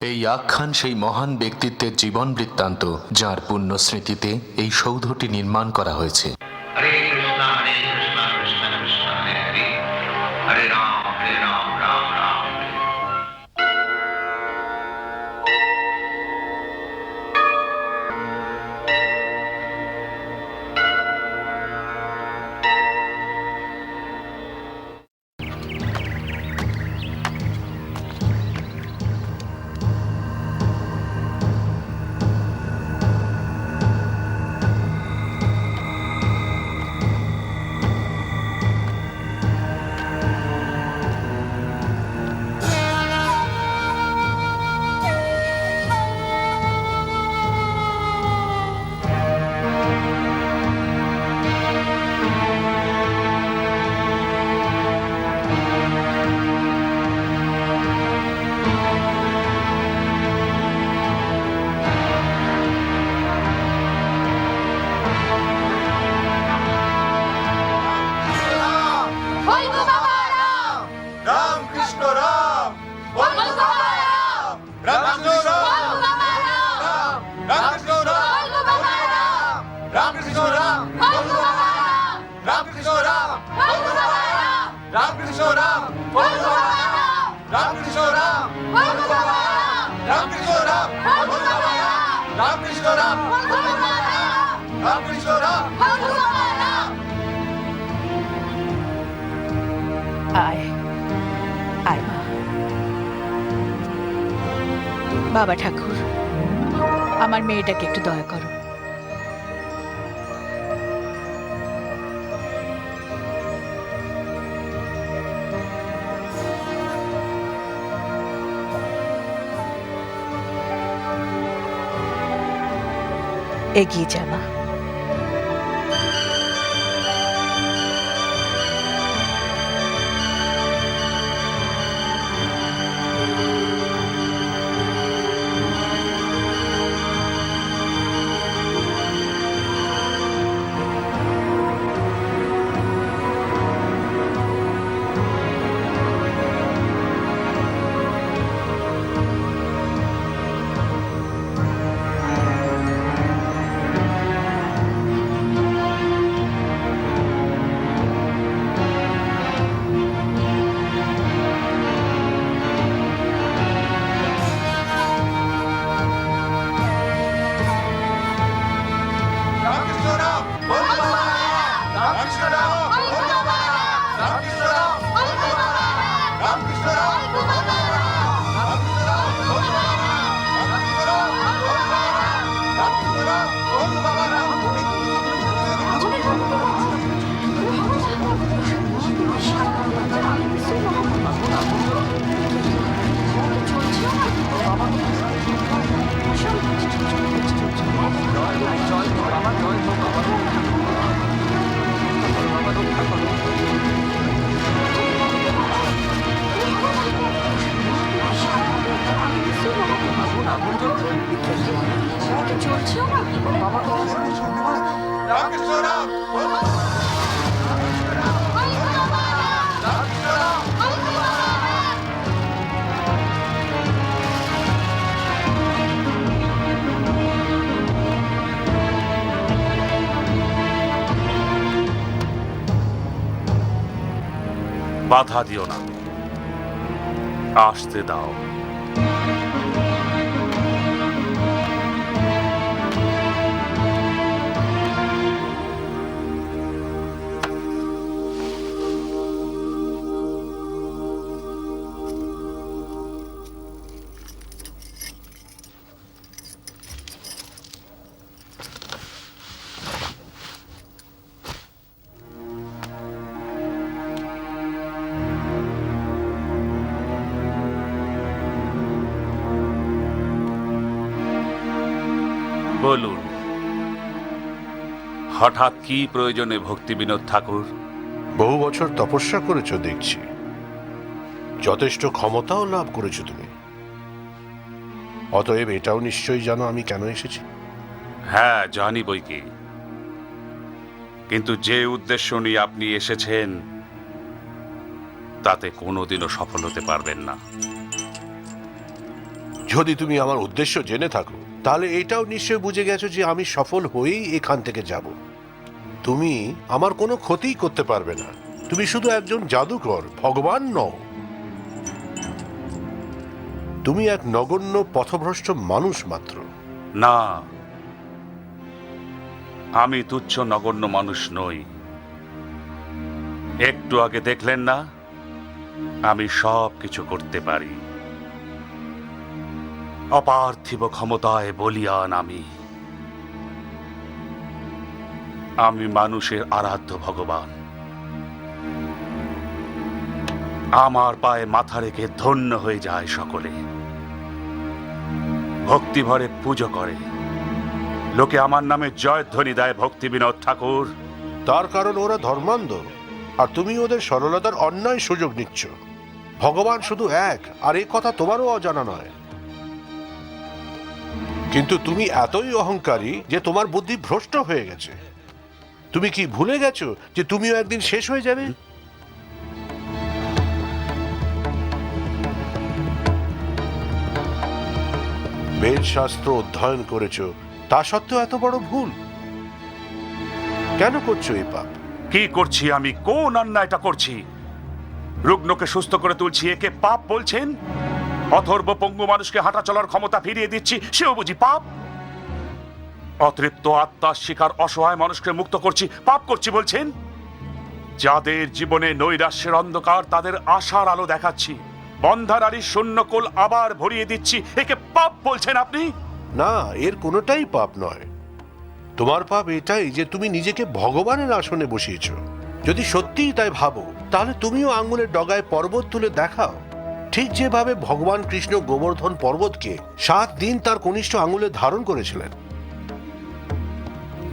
এই আখ্যান সেই মহান ব্যক্তিত্বের জীবন বৃত্তান্ত যার পুণ্য স্মৃতিতে এই সৌধটি নির্মাণ করা হয়েছে। হরে কৃষ্ণ কৃষ্ণ কৃষ্ণ হরে হরে, হরে রাম রাম রাম হরে। বাবা ঠাকুর, আমার মেয়েটাকে একটু দয়া করো। এগিয়ে যা মা। বাধা দিও না, আসতে দাও। বলুন, হঠাৎ কি প্রয়োজনে ভক্তি বিনোদ ঠাকুর? বহু বছর তপস্যা করেছ দেখছি, যথেষ্ট ক্ষমতাও লাভ করেছো তুমি। অতএব এটাও নিশ্চয়ই জানো আমি কেন এসেছি। হ্যাঁ, জানি বই কি, কিন্তু যে উদ্দেশ্য নিয়ে আপনি এসেছেন তাতে কোনোদিনও সফল হতে পারবেন না। যদি তুমি আমার উদ্দেশ্য জেনে থাকো তাহলে এটাও নিশ্চয় বুঝে গেছো যে আমি সফল হয়েই এখান থেকে যাব। তুমি আমার কোনো ক্ষতিই করতে পারবে না। তুমি শুধু একজন জাদুকর, ভগবান নও। তুমি এক নগণ্য পথভ্রষ্ট মানুষ মাত্র। না, আমি তুচ্ছ নগণ্য মানুষ নই। একটু আগে দেখলেন না, আমি সব কিছু করতে পারি। অপার্থিব ক্ষমতায় বলিয়ান আমি। আমি মানুষের আরাধ্য ভগবান। আমার পায়ে মাথা রেখে ধন্য হয়ে যায় সকলে, ভক্তি ভরে পুজো করে। লোকে আমার নামে জয়ধ্বনি দেয় ভক্তি বিনোদ ঠাকুর। তার কারণ ওরা ধর্মান্ধ, আর তুমি ওদের সরলতার অন্যায় সুযোগ নিচ্ছ। ভগবান শুধু এক, আর এই কথা তোমারও অজানা নয়। কিন্তু তুমি এতই অহংকারী যে তোমার বুদ্ধি ভ্রষ্ট হয়ে গেছে। তুমি কি ভুলে গেছো যে তুমিও একদিন শেষ হয়ে যাবে? বেদ শাস্ত্র অধ্যয়ন করেছো, তা সত্ত্বেও এত বড় ভুল কেন করছো এই পাপ? কি করছি আমি? কোন অন্যায়টা করছি? রুগ্নকে সুস্থ করে তুলছি, একে পাপ বলছেন? অথর্ব পঙ্গু মানুষকে হাঁটা চলার ক্ষমতা ফিরিয়ে দিচ্ছি, সেও বুঝি পাপ? অতৃপ্ত আত্মার শিকার অসহায় মানুষকে মুক্ত করছি, পাপ করছি বলছেন? যাদের জীবনে নৈরাশ্যের অন্ধকার, তাদের আশার আলো দেখাচ্ছি। বন্ধা নারীর শূন্যকোল আবার ভরিয়ে দিচ্ছি, একে পাপ বলছেন আপনি? না, এর কোনোটাই পাপ নয়। তোমার পাপ এটাই যে তুমি নিজেকে ভগবানের আসনে বসিয়েছ। যদি সত্যিই তাই ভাবো, তাহলে তুমিও আঙ্গুলের ডগায় পর্বত তুলে দেখাও, ঠিক যেভাবে ভগবান কৃষ্ণ গোবর্ধন পর্বতকে 7 দিন তার কনিষ্ঠ আঙ্গুলে ধারণ করেছিলেন।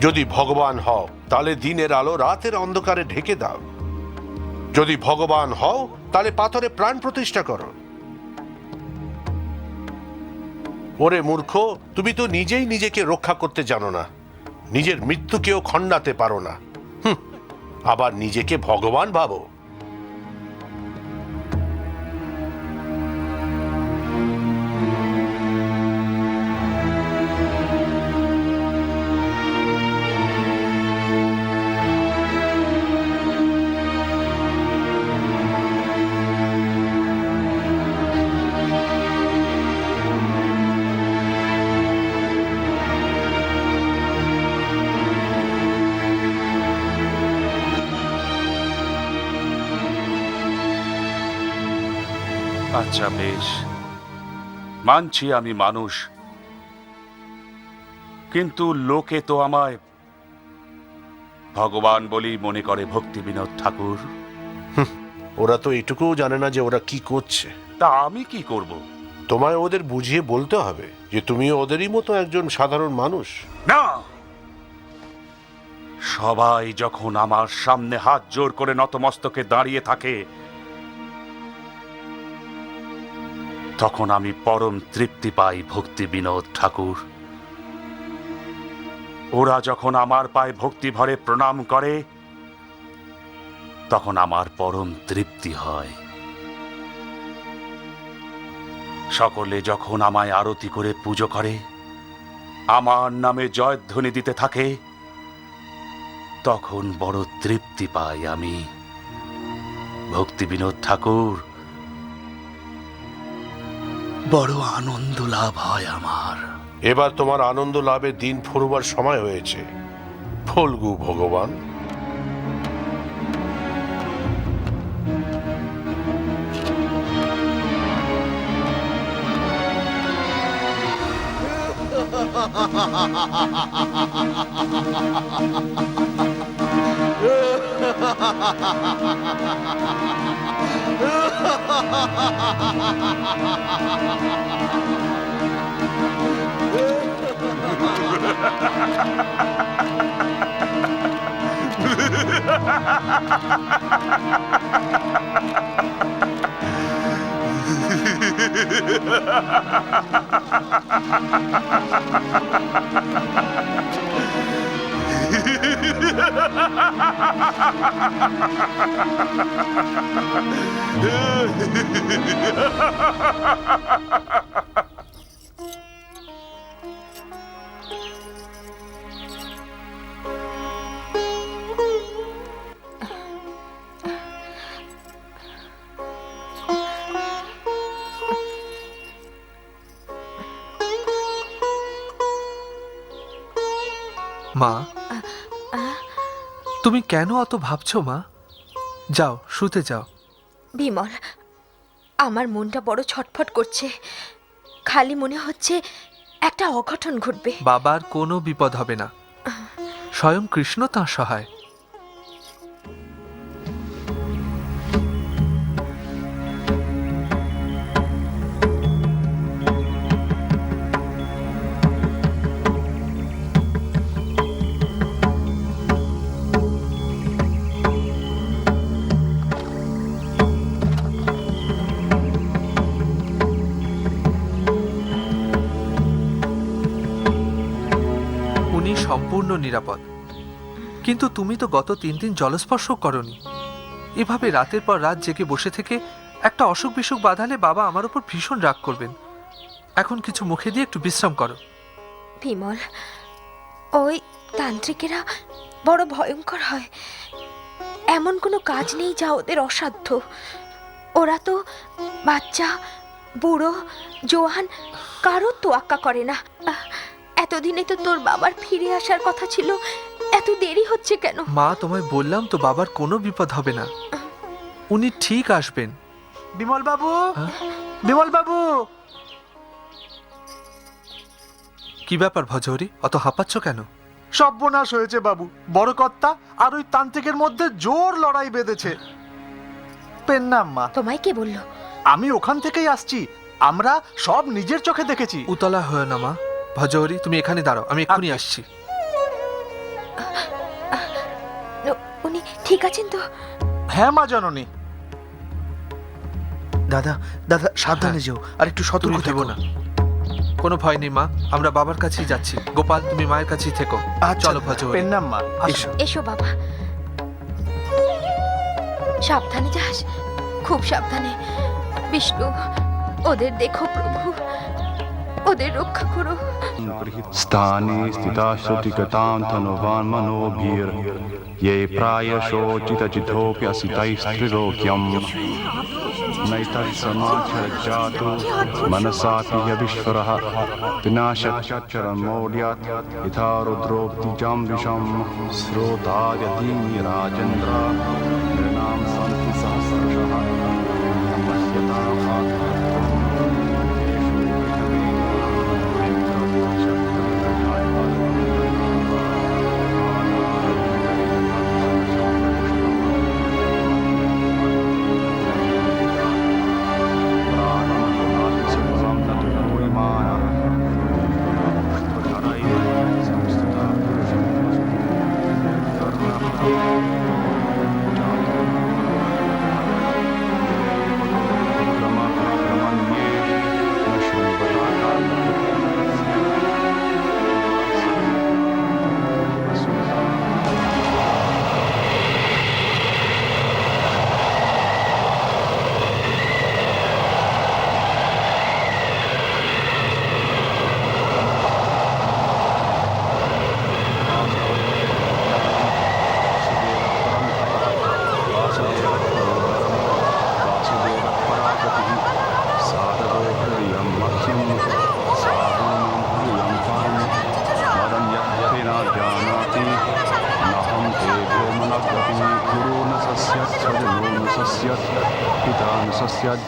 যদি ভগবান হও, তাহলে দিনের আলো রাতের অন্ধকারে ঢেকে দাও। যদি ভগবান হও, তাহলে পাথরে প্রাণ প্রতিষ্ঠা করো। ওরে মূর্খ, তুমি তো নিজেই নিজেকে রক্ষা করতে জানো না, নিজের মৃত্যুকেও খণ্ডাতে পারো না, আবার নিজেকে ভগবান ভাবো। আচ্ছা বেশ, মানছি আমি মানুষ, কিন্তু লোকে তো আমায় ভগবান বলেই মনে করে ভক্তি বিনোদ ঠাকুর। ওরা তো এটুকুও জানে না যে ওরা কি করছে। তা আমি কি করব? তোমায় ওদের বুঝিয়ে বলতে হবে যে তুমিও ওদেরই মতো একজন সাধারণ মানুষ। না, সবাই যখন আমার সামনে হাত জোর করে নতমস্তকে দাঁড়িয়ে থাকে, তখন আমি পরম তৃপ্তি পাই ভক্তি বিনোদ ঠাকুর। ওরা যখন আমার পায়ে ভক্তি ভরে প্রণাম করে, তখন আমার পরম তৃপ্তি হয়। সকলে যখন আমায় আরতি করে পুজো করে, আমার নামে জয়ধ্বনি দিতে থাকে, তখন বড় তৃপ্তি পাই আমি। ভক্তি বিনোদ ঠাকুর, বড় আনন্দ লাভ হয় আমার। এবার তোমার আনন্দ লাভের দিন ফুরবার সময় হয়েছে, ফলগু ভগবান। মা, তুমি কেন অত ভাবছো মা? যাও, শুতে যাও। বিমল, আমার মনটা বড় ছটফট করছে। খালি মনে হচ্ছে একটা অঘটন ঘটবে। বাবার কোনো বিপদ হবে না, স্বয়ং কৃষ্ণ তাঁর সহায়। উনি সম্পূর্ণ নিরাপদ, কিন্তু তুমি তো গত 3 দিন জলস্পর্শ করনি। এভাবে রাতের পর রাত জেগে বসে থেকে একটা অসুখ বিসুখ বাঁধালে বাবা আমার উপর ভীষণ রাগ করবেন। এখন কিছু মুখে দিয়ে একটু বিশ্রাম করো। বিমল, ওই তান্ত্রিকেরা বড় ভয়ঙ্কর হয়। এমন কোনো কাজ নেই যা ওদের অসাধ্য। ওরা তো বাচ্চা, বুড়ো, জোয়ান কারোর তোয়াক্কা করে না। এতদিনে তো তোর বাবার ফিরে আসার কথা ছিল, এত দেরি হচ্ছে কেন? মা, তোমায় বললাম তো বাবার কোনো বিপদ হবে না, উনি ঠিক আসবেন। বিমল বাবু, হ্যাঁ? বিমল বাবু। কি ব্যাপার ভজহরি, অত হাঁপাচ্ছ কেন? সর্বনাশ হয়েছে বাবু। বড় কর্তা আর ওই তান্ত্রিকের মধ্যে জোর লড়াই বেঁধেছে। পেন্নাম মা, তোমায় কে বললো? আমি ওখান থেকেই আসছি, আমরা সব নিজের চোখে দেখেছি। উতলা হয় না মা। ভজহরি, তুমি এখানে দাঁড়াও, আমি এক্ষুনি আসছি। উনি ঠিক আছেন তো? হ্যাঁ মা জননী। দাদা দাদা, সাবধানে হ্যাঁ। যেও আর একটু সতর্ক তুমি থেকো থেকো না, কোনো ভয় নেই মা, আমরা বাবার কাছেই যাচ্ছি। গোপাল, তুমি মায়ের কাছেই থেকো। চলো ভজহরি। পেন্নাম মা, এসো। এসো বাবা, সাবধানে যাস, খুব সাবধানে। বিষ্ণু, ওদের দেখো প্রভু, ওদের রক্ষা করো। स्थाने स्थिताश्रुतिगतां धनुवान् मनोभिर् ये प्रायशोचितजितोऽप्यसितैस्त्रिलोक्यम् नैतत्समाचरज्जातो मनसापि यविश्वरः विनाशच्चरमौढ्यात् यथा रुद्रोक्तिजां विषं स्रोतायदीनि राजेन्द्र नृणां सन्ति सहस्रशः नमस्यताम्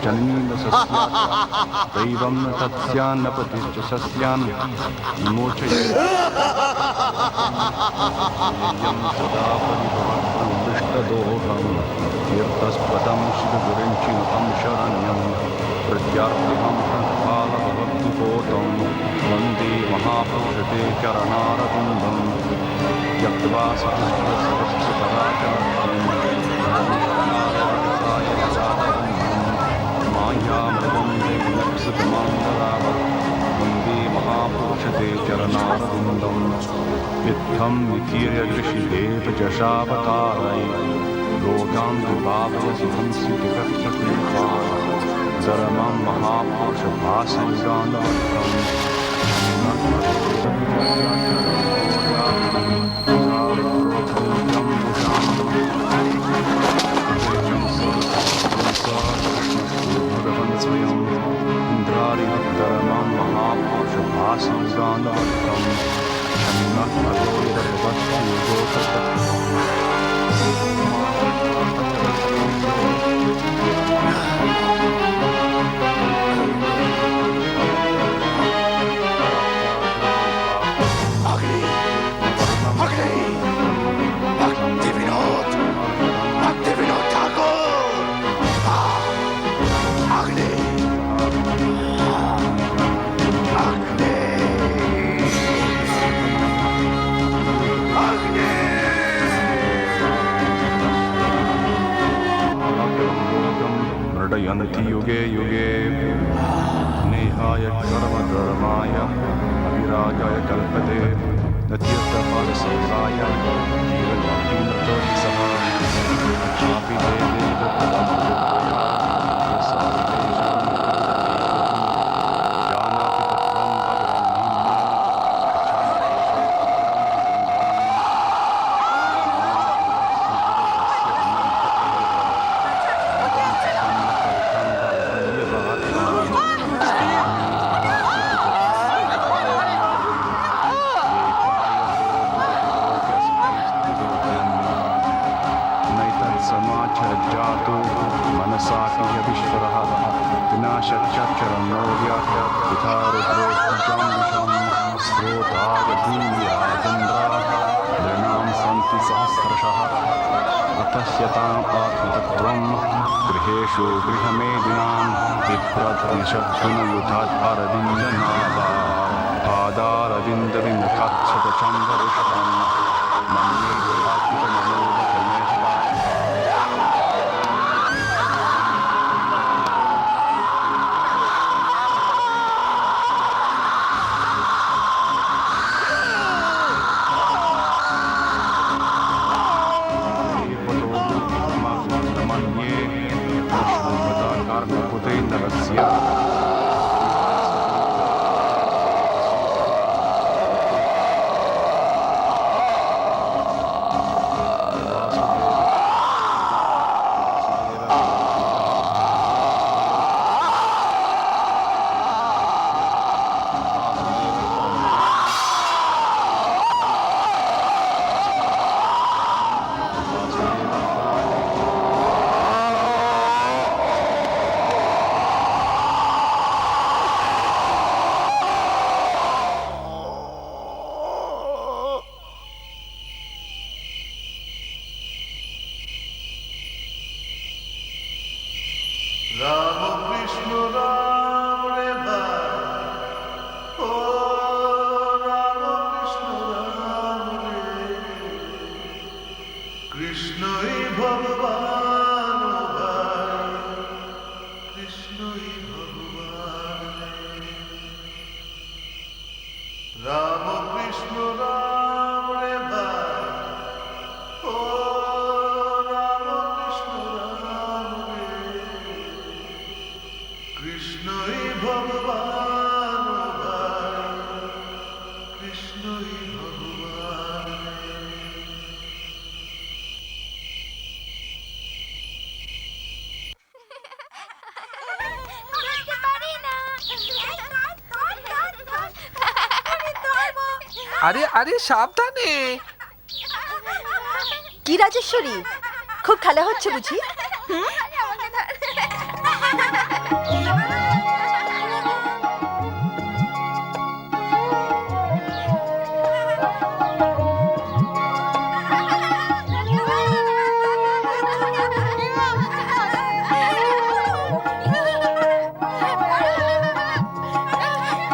जननी न सस्यात् दैवं न तत्स्यान्न प्रतिश्च सस्यान् विमोचयति सदा परिभवदुष्टदोहं तीर्थस्पदं शिवगुरिञ्चिनुतं शरण्यं प्रत्यार्थिहं पालभवद्विपोतं वन्दे महापुरुषते चरणारविन्दं त्यक्त्वा वन्दे महापुरुषते चरणारविन्दम् इत्थं निकीर्य ऋषिदेव जशावतारै लोकान् विभावयसि हंसि विकक्षतीर्थान् धर्मं महापुरुषभासं प्रचलन्ति युगे युगे नेहाय सर्वधर्माय अविरागाय कल्पते नतीर्थपालसेवाय जीवभक्तिमतोऽपि सः चापि देवे दत्तवक्तृत्वया समाचरजातो मनसापि यदीश्वरः विनाशच्चरन्नो यथा रुद्रोऽजां स्रोतागधूयाचन्द्राः नृणां सन्ति सहस्रशः अतस्यताम् आत्मतत्त्वं गृहेषु गृहमेदिनां विप्रद्विषद्गुणयुधाद्भारविन्दनादा पादारविन्दविमुखाच्छतचन्द्ररुष्टं मन्ये गुहात्मकमनोरथमेष्टा আরে আরে সাবধানে। কি রাজেশ্বরী, খুব খেলা হচ্ছে বুঝি?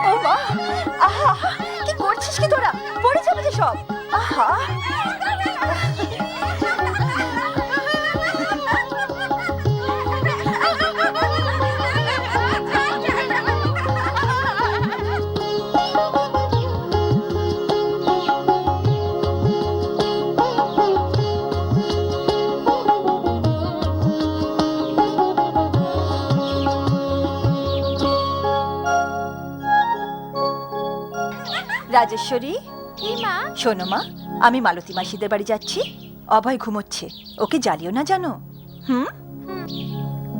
ও মা, আহা, কি করছিস কি তোরা? পড়ে যাবে যে সব। আহা, রাজেশ্বরী, কি মা? শোনো মা, আমি মালতী মাসিদের বাড়ি যাচ্ছি। অভয় ঘুমোচ্ছে, ওকে জ্বালিও না জানো।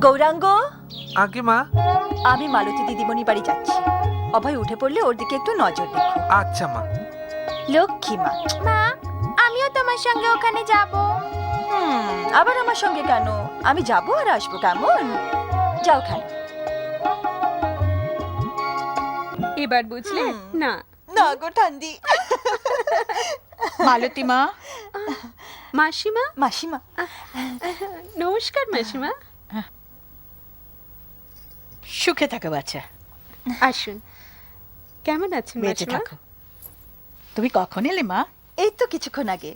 গৌরাঙ্গ, আগে মা। আমি মালতী দিদিমণি বাড়ি যাচ্ছি। অভয় উঠে পড়লে ওর দিকে একটু নজর রেখো। আচ্ছা মা। লক্ষ্মী মা। মা, আমিও তোমার সঙ্গে ওখানে যাব। আবার আমার সঙ্গে কেন? আমি যাবো আর আসবো, কেমন? যাও খান। এবার বুঝলে না? না গো ঠান্ডি। মালতী মা। মাসিমা। মাসিমা, নমস্কার মাসিমা। সুখে থাকো বাচ্চা। আসুন। কেমন আছেন বেঁচে মাসিমা? থাকো। তুমি কখন এলে মা? এই তো কিছুক্ষণ আগে।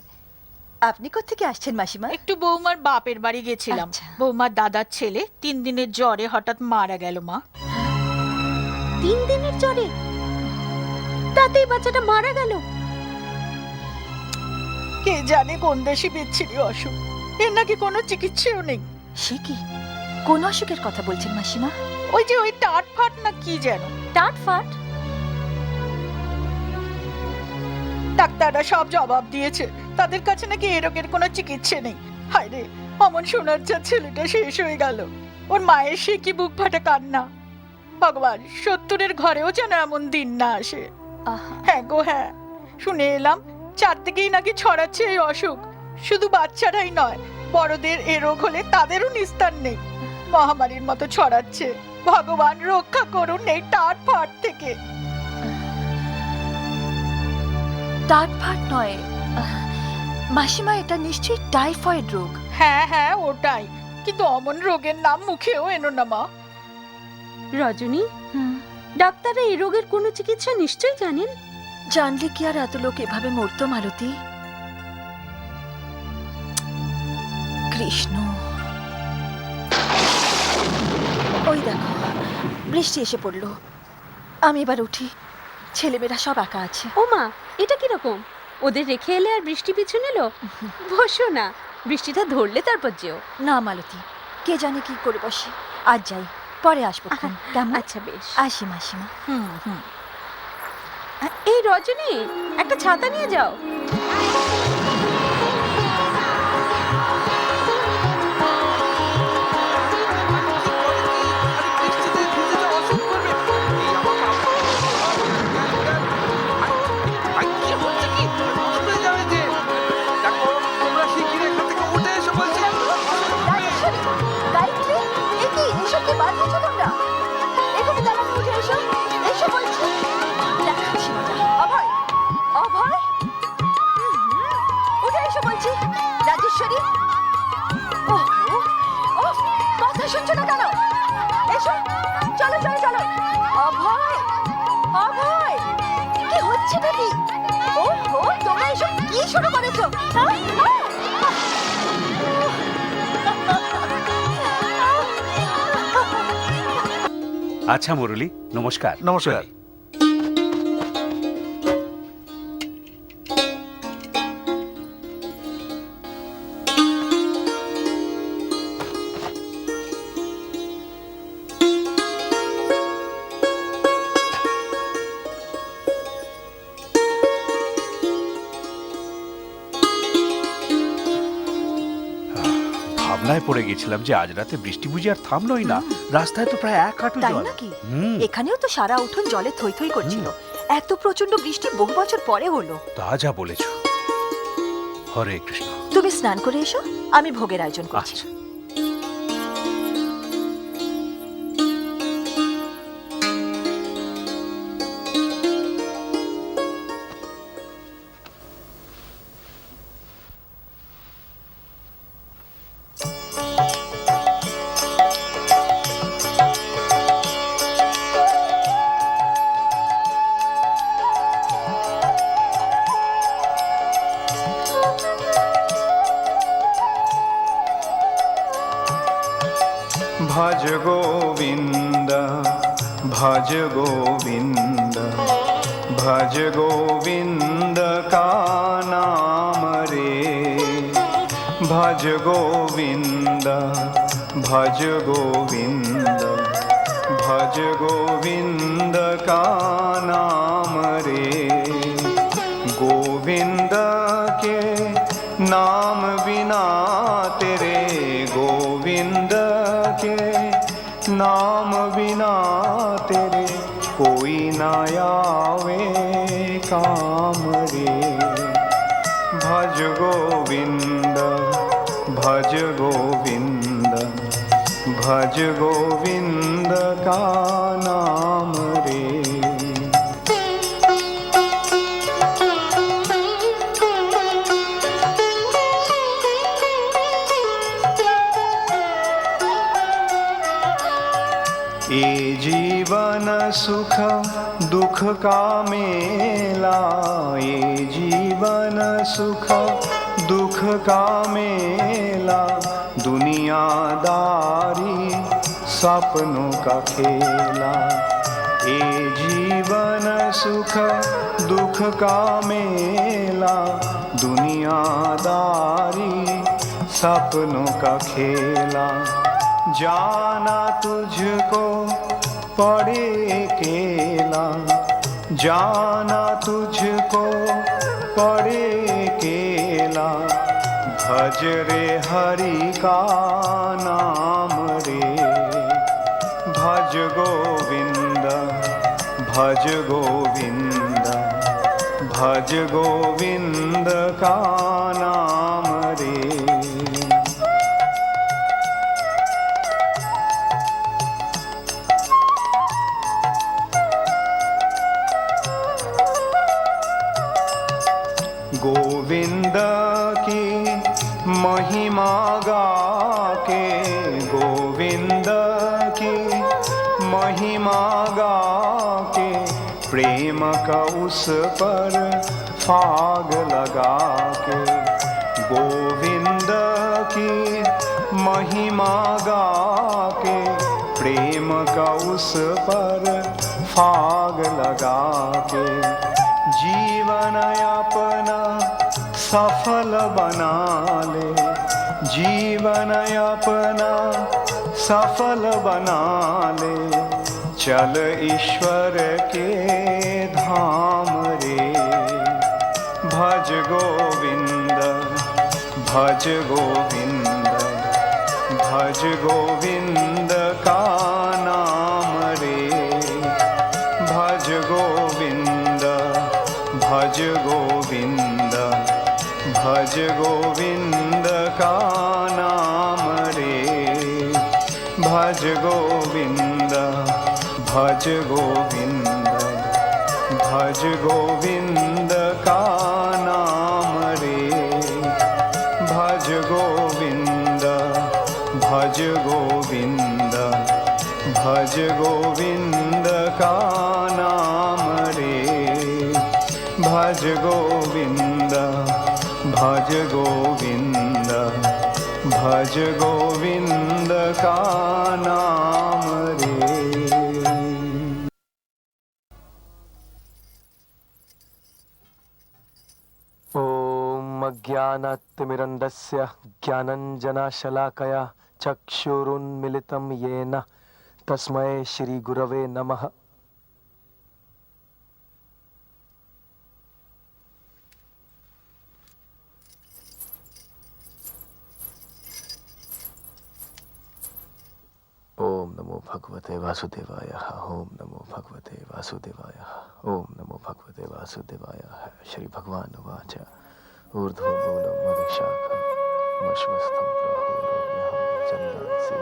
আপনি কোত্থেকে আসছেন মাসিমা? একটু বৌমার বাপের বাড়ি গেছিলাম। আচ্ছা। বৌমার দাদার ছেলে 3 দিনের জ্বরে হঠাৎ মারা গেল মা। 3 দিনের জ্বরে তাতেই বাচ্চাটা মারা গেল। কে জানে কোন দেশি বিচ্ছিরি অসুখ, এর নাকি কোনো চিকিৎসাও নেই। সে কি, কোন অসুখের কথা বলছেন মাসিমা? ওই যে ওই টাট ফাট না কি যেন। টাট ফাট? ডাক্তাররা সব জবাব দিয়েছে, তাদের কাছে নাকি এ রোগের কোনো চিকিৎসা নেই। হায় রে, অমন সোনার চাঁদ ছেলেটা শেষ হয়ে গেল। ওর মায়ের সে কি বুক ফাটা কান্না। ভগবান, 70-এর ঘরেও যেন এমন দিন না আসে। হ্যাঁ গো হ্যাঁ, শুনে এলাম চারদিকেই নাকি ছড়াচ্ছে এই অসুখ। শুধু বাচ্চারাই নয়, বড়দের এ রোগ হলে তাদেরও নিস্তার নেই। মহামারীর মতো ছড়াচ্ছে। ভগবান রক্ষা করুন এই টাট ফাট থেকে। টাট ফাট নয় মাসিমা, এটা নিশ্চয়ই টাইফয়েড রোগ। হ্যাঁ হ্যাঁ ওটাই, কিন্তু অমন রোগের নাম মুখেও এনো না মা। রজনী, ডাক্তাররা এই রোগের কোনো চিকিৎসা নিশ্চয়ই জানেন। জানলে কি আর এত লোক এভাবে মরতো মালতী? কৃষ্ণ, ওই দেখো বৃষ্টি এসে পড়লো। আমি এবার উঠি, ছেলেমেয়েরা সব একা আছে। ও মা, এটা কিরকম? ওদের রেখে এলে আর বৃষ্টি পিছু নিল? বসো না, বৃষ্টিটা ধরলে তারপর যেও। না মালতী, কে জানে কি করে বসে। আজ যাই, পরে আসবো। কেমন? আচ্ছা বেশ। আসি মাসিমা। এই রজনী, একটা ছাতা নিয়ে যাও। রাজেশ্বরী, কথা শুনছো না কেন? এসো, চলো চলো চলো। অভয়, অভয়, কি হচ্ছে নাকি? ওহো, তোমরা এসব কি শুরু করেছো? আচ্ছা মুরলী, নমস্কার। নমস্কার। ভাবনায় পড়ে গেছিলাম যে আজ রাতে বৃষ্টি বুঝি আর থামলোই না। রাস্তায় তো প্রায় 1 হাঁটু তাই জল। নাকি? এখানেও তো সারা উঠোন জলে থই থই করছিল। এত প্রচন্ড বৃষ্টি বহু বছর পরে হলো। তা যা বলেছো। হরে কৃষ্ণ। তুমি স্নান করে এসো, আমি ভোগের আয়োজন করছি। আচ্ছা। भज गोविंद भज गोविंद भज गोविंद का नाम रे। भज गोविंद भज गोविंद भज गोविंद का नाम रे। गोविंद के नाम बिना तेरे, गोविंद के नाम बिना तेरे कोई ना आवे काम रे। भज गोविंद भज गोविंद भज गोविंद का नाम रे। ये जीवन सुख दुख का मेला, ये जीवन सुख दुख दुख का मेला, दुनियादारी सपनों का खेला। ये जीवन सुख दुख का मेला, दुनियादारी सपनों का खेला। जाना तुझको पड़े अकेला, जाना तुझको पड़े अकेला। भज रे हरि का नाम रे, भज गोविंद भज गोविंद, भज गोविंद का नाम रे। गोविंद की महिमा गा के, गोविंद की महिमा गा के, प्रेम का उस पर फाग लगा के। गोविंद की महिमा गा के, प्रेम का उस पर फाग लगा के। जीवन अपना सफल बना ले, जीवन अपना सफल बना ले। चल ईश्वर के धाम रे, भज गोविंद भज गोविंद, भज गोविंद का नाम रे। भज गोविंद भज गोविंद, भज गोविंद का नाम रे। भज गोविंद भज गोविंद, भज गोविंद का नाम रे। भज गोविंद भज गोविंद, भज गोविंद का नाम रे। भज गोविंद भज गोविंद, भज गोविंद का नाम रे। ॐ अज्ञानतिमिरन्दस्य ज्ञानञ्जनशलाकया चक्षुरुन्मिलितं येन तस्मै श्रीगुरवे नमः। ओम नमो भगवते वासुदेवाय, ओम नमो भगवते वासुदेवाय, ओम नमो भगवते वासुदेवाय। श्री भगवान उवाच ऊर्ध्वमूलं मधुशाखं मश्वस्थं प्राहुर्व्यहं चन्दांसि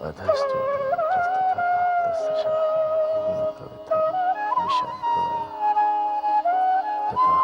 अधस्तोत्रं प्रस्तुतः तस्य शाखं गुणप्रवृद्धं विषं भवामि तथा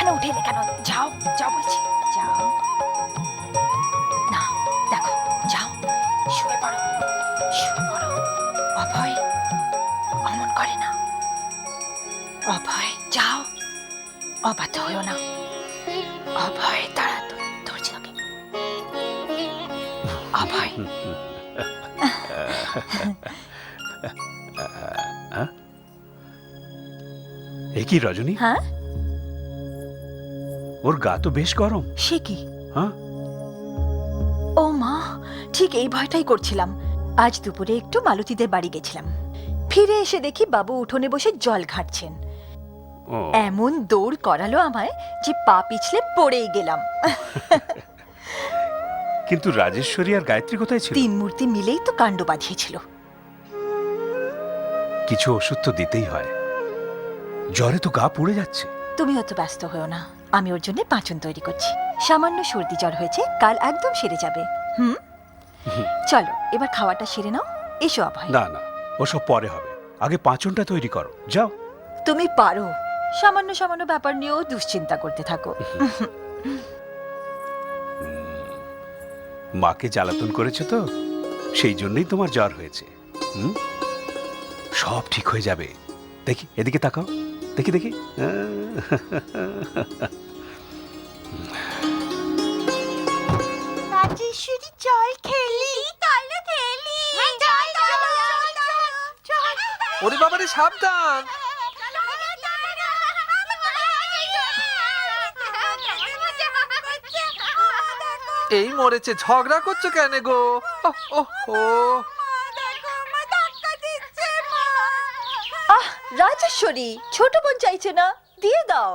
এখানে উঠে এলে কেন? যাও যাও বলছি, যাও না, দেখো যাও, শুয়ে পড়ো, শুয়ে পড়ো। অভয় অমন করে না, অভয় যাও, অবাধ্য হইও না। অভয় দাঁড়া, ধরছি তোকে। অভয় এ কি রজনী? হ্যাঁ, ওর গা তো বেশ গরম। সে কি? হ্যাঁ, ও মা, ঠিক এই ভয়টাই করছিলাম। আজ দুপুরে একটু মালতীদের বাড়ি গেছিলাম, ফিরে এসে দেখি বাবু উঠোনে বসে জল ঘাটছেন। ও এমন দৌড় করালো আমায় যে পা পিছলে পড়েই গেলাম। কিন্তু রাজেশ্বরী আর গায়ত্রী কোথায় ছিল? তিন মূর্তি মিলেই তো কাণ্ড বাঁধিয়েছিল। কিছু ওষুধ তো দিতেই হয়, জ্বরে তো গা পুড়ে যাচ্ছে। তুমি অত ব্যস্ত হও না, আমি ওর জন্য পাঁচন তৈরি করছি। সামান্য সর্দি জ্বর হয়েছে, কাল একদম সেরে যাবে। চলো এবার খাওয়াটা সেরে নাও। এসো অভয়। না না, ওসব পরে হবে, আগে পাঁচনটা তৈরি করো, যাও। তুমি পারো, সামান্য সামান্য ব্যাপার নিয়েও দুশ্চিন্তা করতে থাকো। মাকে জ্বালাতন করেছো তো, সেই জন্যই তোমার জ্বর হয়েছে। সব ঠিক হয়ে যাবে। দেখি, এদিকে তাকাও, দেখি দেখি। রাজেশ্বরী জল খেলি, চলো খেলি। ওরে বাবারে, সাবধান! এই মরেছে, ঝগড়া করছো কেন গো? ও আহ, রাজেশ্বরী, ছোট বোন চাইছে না, দিয়ে দাও।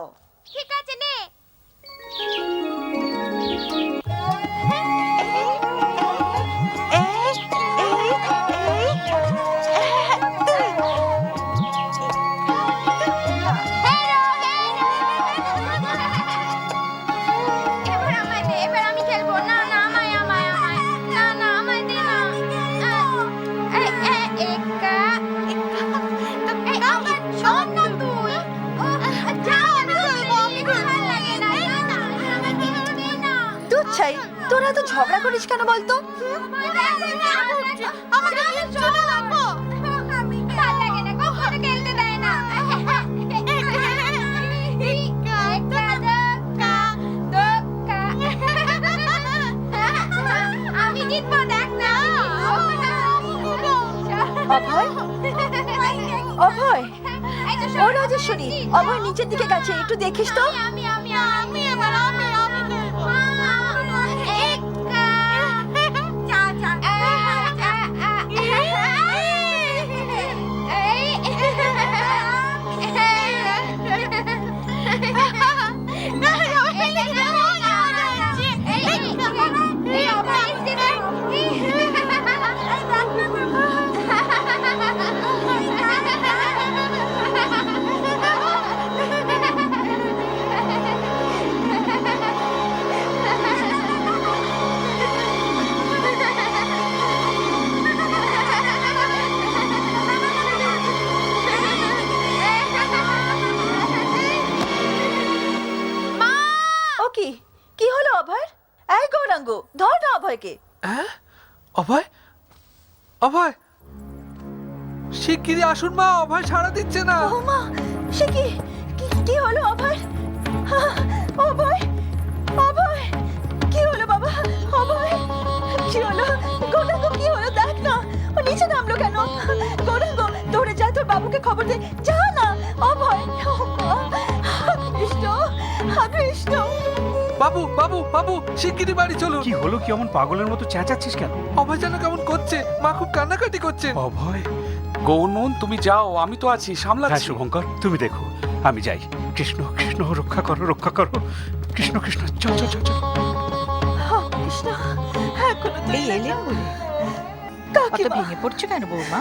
ঠিক আছে নে। এবার আমি খেলবো না, না আমায় আমায় আমায়, না না আমায় দে না। একা আবার শোন না তুই। যাও, আমি খেলবো, আমি ভালো লাগে না। আমাকে দে না। দুধ চাই, তোরা তো ঝগড়া করিস কেন বলতো? আমাকে ছোট রাখো, ভালো লাগে না, কখনো খেলতে দেয় না। আমি জিতবো, দেখ না। অভয়, অভয়, ও রাজেশ্বরী, অভয় নিচের দিকে গেছে, একটু দেখিস তো। আমি এবার আমি একা চা চা ও কি, কি হলো অভয়? এই গৌরাঙ্গ, ধর না অভয়কে। অভয়, অভয়, শিগগিরই আসুন মা, অভয় সাড়া দিচ্ছে না। ও মা, সে কি, কি হলো অভয়? অভয়, অভয়, কি হলো বাবা? অভয়, কি হলো? গৌরাঙ্গ, কি হলো? দেখ না, ও নিচে নামলো কেন? গৌরাঙ্গ, দৌড়ে যা, তোর বাবুকে খবর দে, যা না। অভয়, কৃষ্ণ, কৃষ্ণ। বাবু, বাবু, বাবু, শিগগিরই বাড়ি চলুন। কি হলো? কি এমন পাগলের মতো চেঁচাচ্ছিস কেন? অভয় যেন কেমন করছে, মা খুব কান্নাকাটি করছেন। অভয়, গৌরমোহন, তুমি যাও, আমি তো আছি, হ্যাঁ সামলাচ্ছি। শুভঙ্কর, তুমি দেখো, আমি যাই। কৃষ্ণ কৃষ্ণ, রক্ষা করো, রক্ষা করো। কৃষ্ণ কৃষ্ণ, চল চল চল চল। কৃষ্ণ, এখনো তুই এই এলেন বলে অত কাকিমা, ভেঙে পড়ছো কেন বৌমা?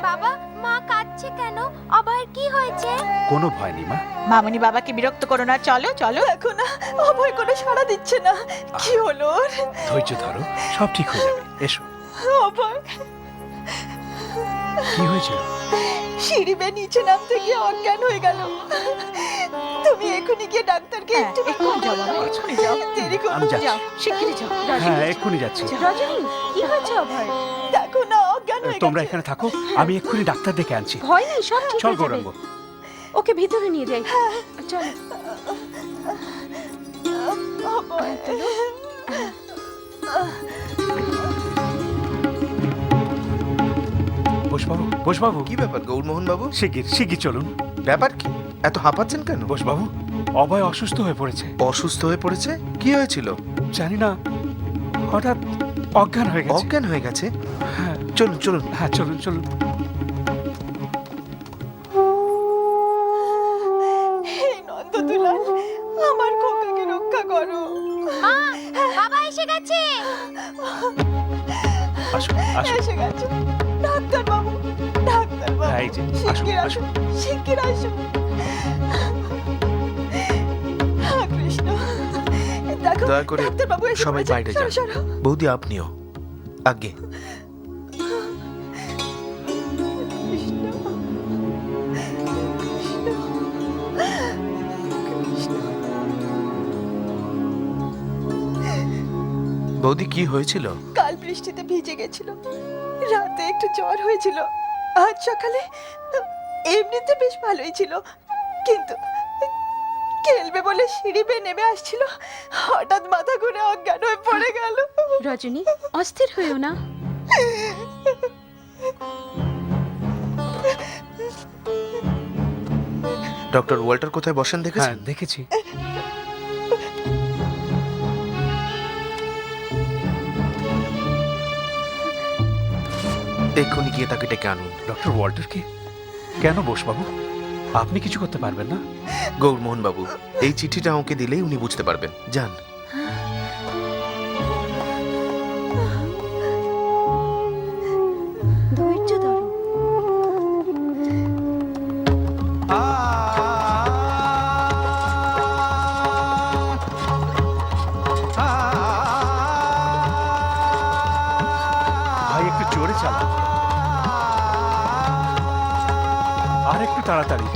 বাবা, মা কাঁদছে কেন? অভয়ের কি হয়েছে? কোনো ভয় নেই মা। মামনি বাবাকে বিরক্ত করো না, চলো চলো। দেখো না, অভয় কোনো সাড়া দিচ্ছে না। কি হলো ওর? ধৈর্য ধরো, সব ঠিক হয়ে যাবে, এসো। অভয়, কি হয়েছে? সিঁড়ি বেয়ে নিচে নামতে গিয়ে অজ্ঞান হয়ে গেল। তুমি এখনই গিয়ে ডাক্তারকে একটু এক্ষুনি যাও বাবা, এক্ষুনি যাও। দেরি করো আমি যাচ্ছি। যাও, শিগগিরই যাও। হ্যাঁ, এক্ষুনি যাচ্ছি। রজনী কি হয়েছে অভয়? দেখো না অজ্ঞান হয়ে তোমরা গেছে। এখানে থাকো, আমি এক্ষুনি ডাক্তার ডেকে আনছি। ভয় নেই, সব ঠিক চল হয়ে যাবে। গৌরাঙ্গ। ওকে ভিতরে নিয়ে যাই, চলো। বোসবাবু, বোসবাবু, কি ব্যাপার গৌরমোহন বাবু? শিগগির শিগগির চলুন। ব্যাপার কি? এত হাঁপাচ্ছেন কেন? বোসবাবু, অভয় অসুস্থ হয়ে পড়েছে। অসুস্থ হয়ে পড়েছে? কি হয়েছিল? জানি না, হঠাৎ অজ্ঞান হয়ে গেছে। অজ্ঞান হয়ে গেছে? হ্যাঁ, চলুন চলুন। হ্যাঁ, চলুন চলুন। হে নন্দদুলাল, আমার খোকাকে রক্ষা করো। বাবা এসে গেছে। আসুন আসুন। এসে গেছে ডাক্তার বাবু, ডাক্তার বাবু। এই যে, আসুন, শিগগির আসুন। আসুন, শিগগির আসুন। হ্যাঁ, কৃষ্ণ। দেখো, দয়া করে ডাক্তার বাবু এসে সবাই পড়েছে। বাইরে সরো, যান। সরো। বৌদি আপনিও আগে। বৌদি কি হয়েছিল? কাল বৃষ্টিতে ভিজে গেছিল, রাতে একটু জ্বর হয়েছিল, আজ সকালে এমনিতে বেশ ভালোই ছিল, কিন্তু খেলবে বলে সিঁড়ি বেয়ে নেমে আসছিল, হঠাৎ মাথা ঘুরে অজ্ঞান হয়ে পড়ে গেল। রজনী অস্থির হইও না। ডক্টর ওয়াল্টার কোথায় বসেন হ্যাঁ, দেখেছেন? দেখেছি। এক্ষুনি গিয়ে তাকে ডেকে আনুন। ডক্টর ওয়াল্টারকে? কেন বোসবাবু, আপনি কিছু করতে পারবেন না? গৌরমোহন বাবু, এই চিঠিটা আমাকে দিলেই উনি বুঝতে পারবেন। যান। ধৈর্য ধরো। ভাই একটু জোরে চালাও, আর একটু তাড়াতাড়ি।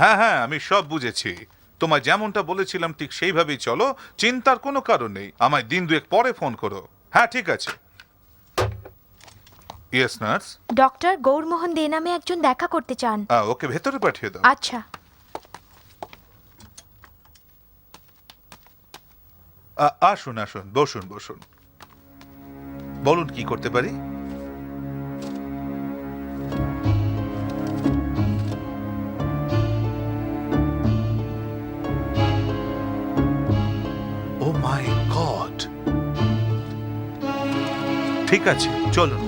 হ্যাঁ হ্যাঁ, আমি সব বুঝেছি। তোমায় যেমনটা বলেছিলাম ঠিক সেইভাবেই চলো, চিন্তার কোনো কারণ নেই। আমায় দিন দুয়েক পরে ফোন করো। হ্যাঁ ঠিক আছে। Yes nurse. ডক্টর গৌরমোহন দে নামে একজন দেখা করতে চান। ওকে ভেতরে পাঠিয়ে দাও। আচ্ছা। আসুন আসুন, বসুন বসুন। বলুন কি করতে পারি? ও মাই গড! ঠিক আছে, চলুন।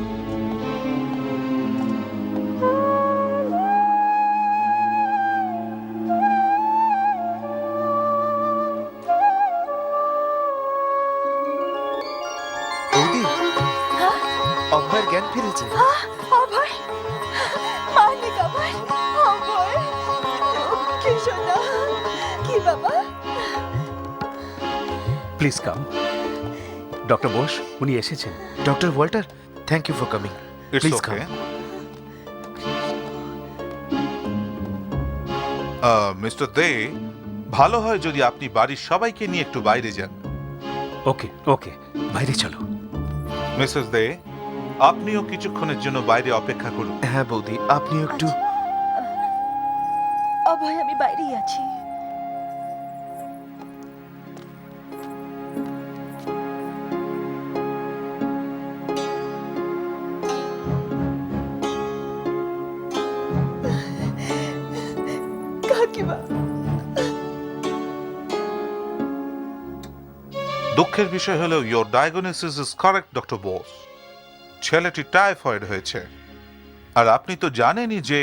বৌদি, অভয়ের জ্ঞান ফিরেছে। অভয়, মালিক অভয়, অভয়, কি সোনা, কি বাবা? Please come. ডক্টর বোস, উনি এসেছেন। Doctor Walter, thank you for coming. It's please okay. Come. Mister Dey, ভালো হয় যদি আপনি বাড়ির সবাইকে নিয়ে একটু বাইরে যান। ওকে ওকে, বাইরে চলো। মিসেস দে, আপনিও কিছুক্ষণের জন্য বাইরে অপেক্ষা করুন। হ্যাঁ বৌদি, আপনিও একটু। অভয়, আমি বাইরেই আছি। কাকিমা, দুঃখের বিষয় হলো your diagnosis is correct doctor Bose. ছেলেটি টাইফয়েড হয়েছে, আর আপনি তো জানেনই যে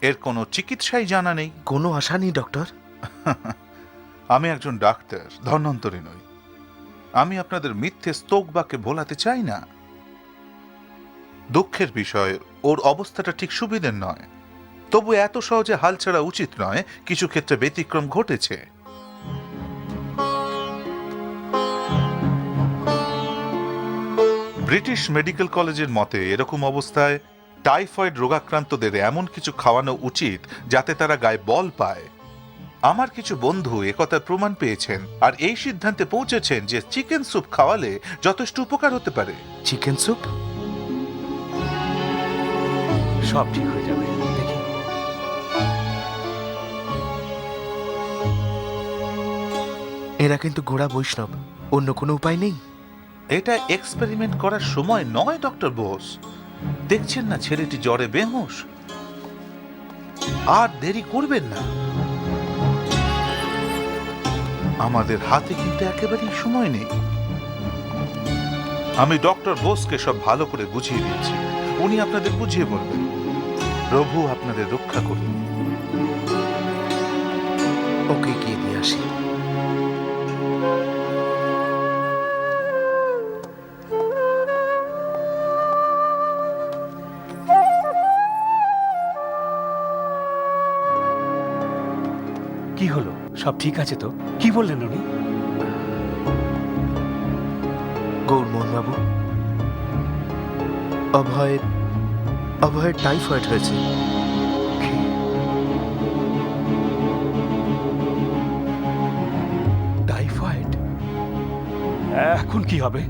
এর কোনো চিকিৎসাই জানা নেই। কোনো আশা নেই ডক্টর? আমি একজন ডাক্তার, ধন্বন্তরী নই। আমি আপনাদের মিথ্যে স্তোক বাক্যে ভোলাতে চাই না। দুঃখের বিষয় ওর অবস্থাটা ঠিক সুবিধের নয়, তবু এত সহজে হাল ছাড়া উচিত নয়। কিছু ক্ষেত্রে ব্যতিক্রম ঘটেছে। ব্রিটিশ মেডিকেল কলেজের মতে এরকম অবস্থায় টাইফয়েড রোগাক্রান্তদের এমন কিছু খাওয়ানো উচিত যাতে তারা গায়ে বল পায়। আমার কিছু বন্ধু একথার প্রমাণ পেয়েছেন আর এই সিদ্ধান্তে পৌঁছেছেন যে চিকেন স্যুপ খাওয়ালে যথেষ্ট উপকার হতে পারে। Chicken soup? সব ঠিক হয়ে যাবে, দেখি। এরা কিন্তু গোড়া বৈষ্ণব, অন্য কোনো উপায় নেই। এটা এক্সপেরিমেন্ট করার সময় নয় ডক্টর বোস। দেখছেন না ছেলেটি জ্বরে বেহুঁশ। আর দেরি করবেন না, আমাদের হাতে কিন্তু একেবারেই সময় নেই। আমি ডক্টর বোসকে সব ভালো করে বুঝিয়ে দিয়েছি, উনি আপনাদের বুঝিয়ে বলবেন। প্রভু আপনাদের রক্ষা করুন। ওকে গিয়ে দিয়ে আসি। কি হলো, সব ঠিক আছে তো? কি বললেন উনি? গৌরমোহন বাবু, অভয়ের টাইফয়েড হয়েছে। টাইফয়েড? এখন কি হবে?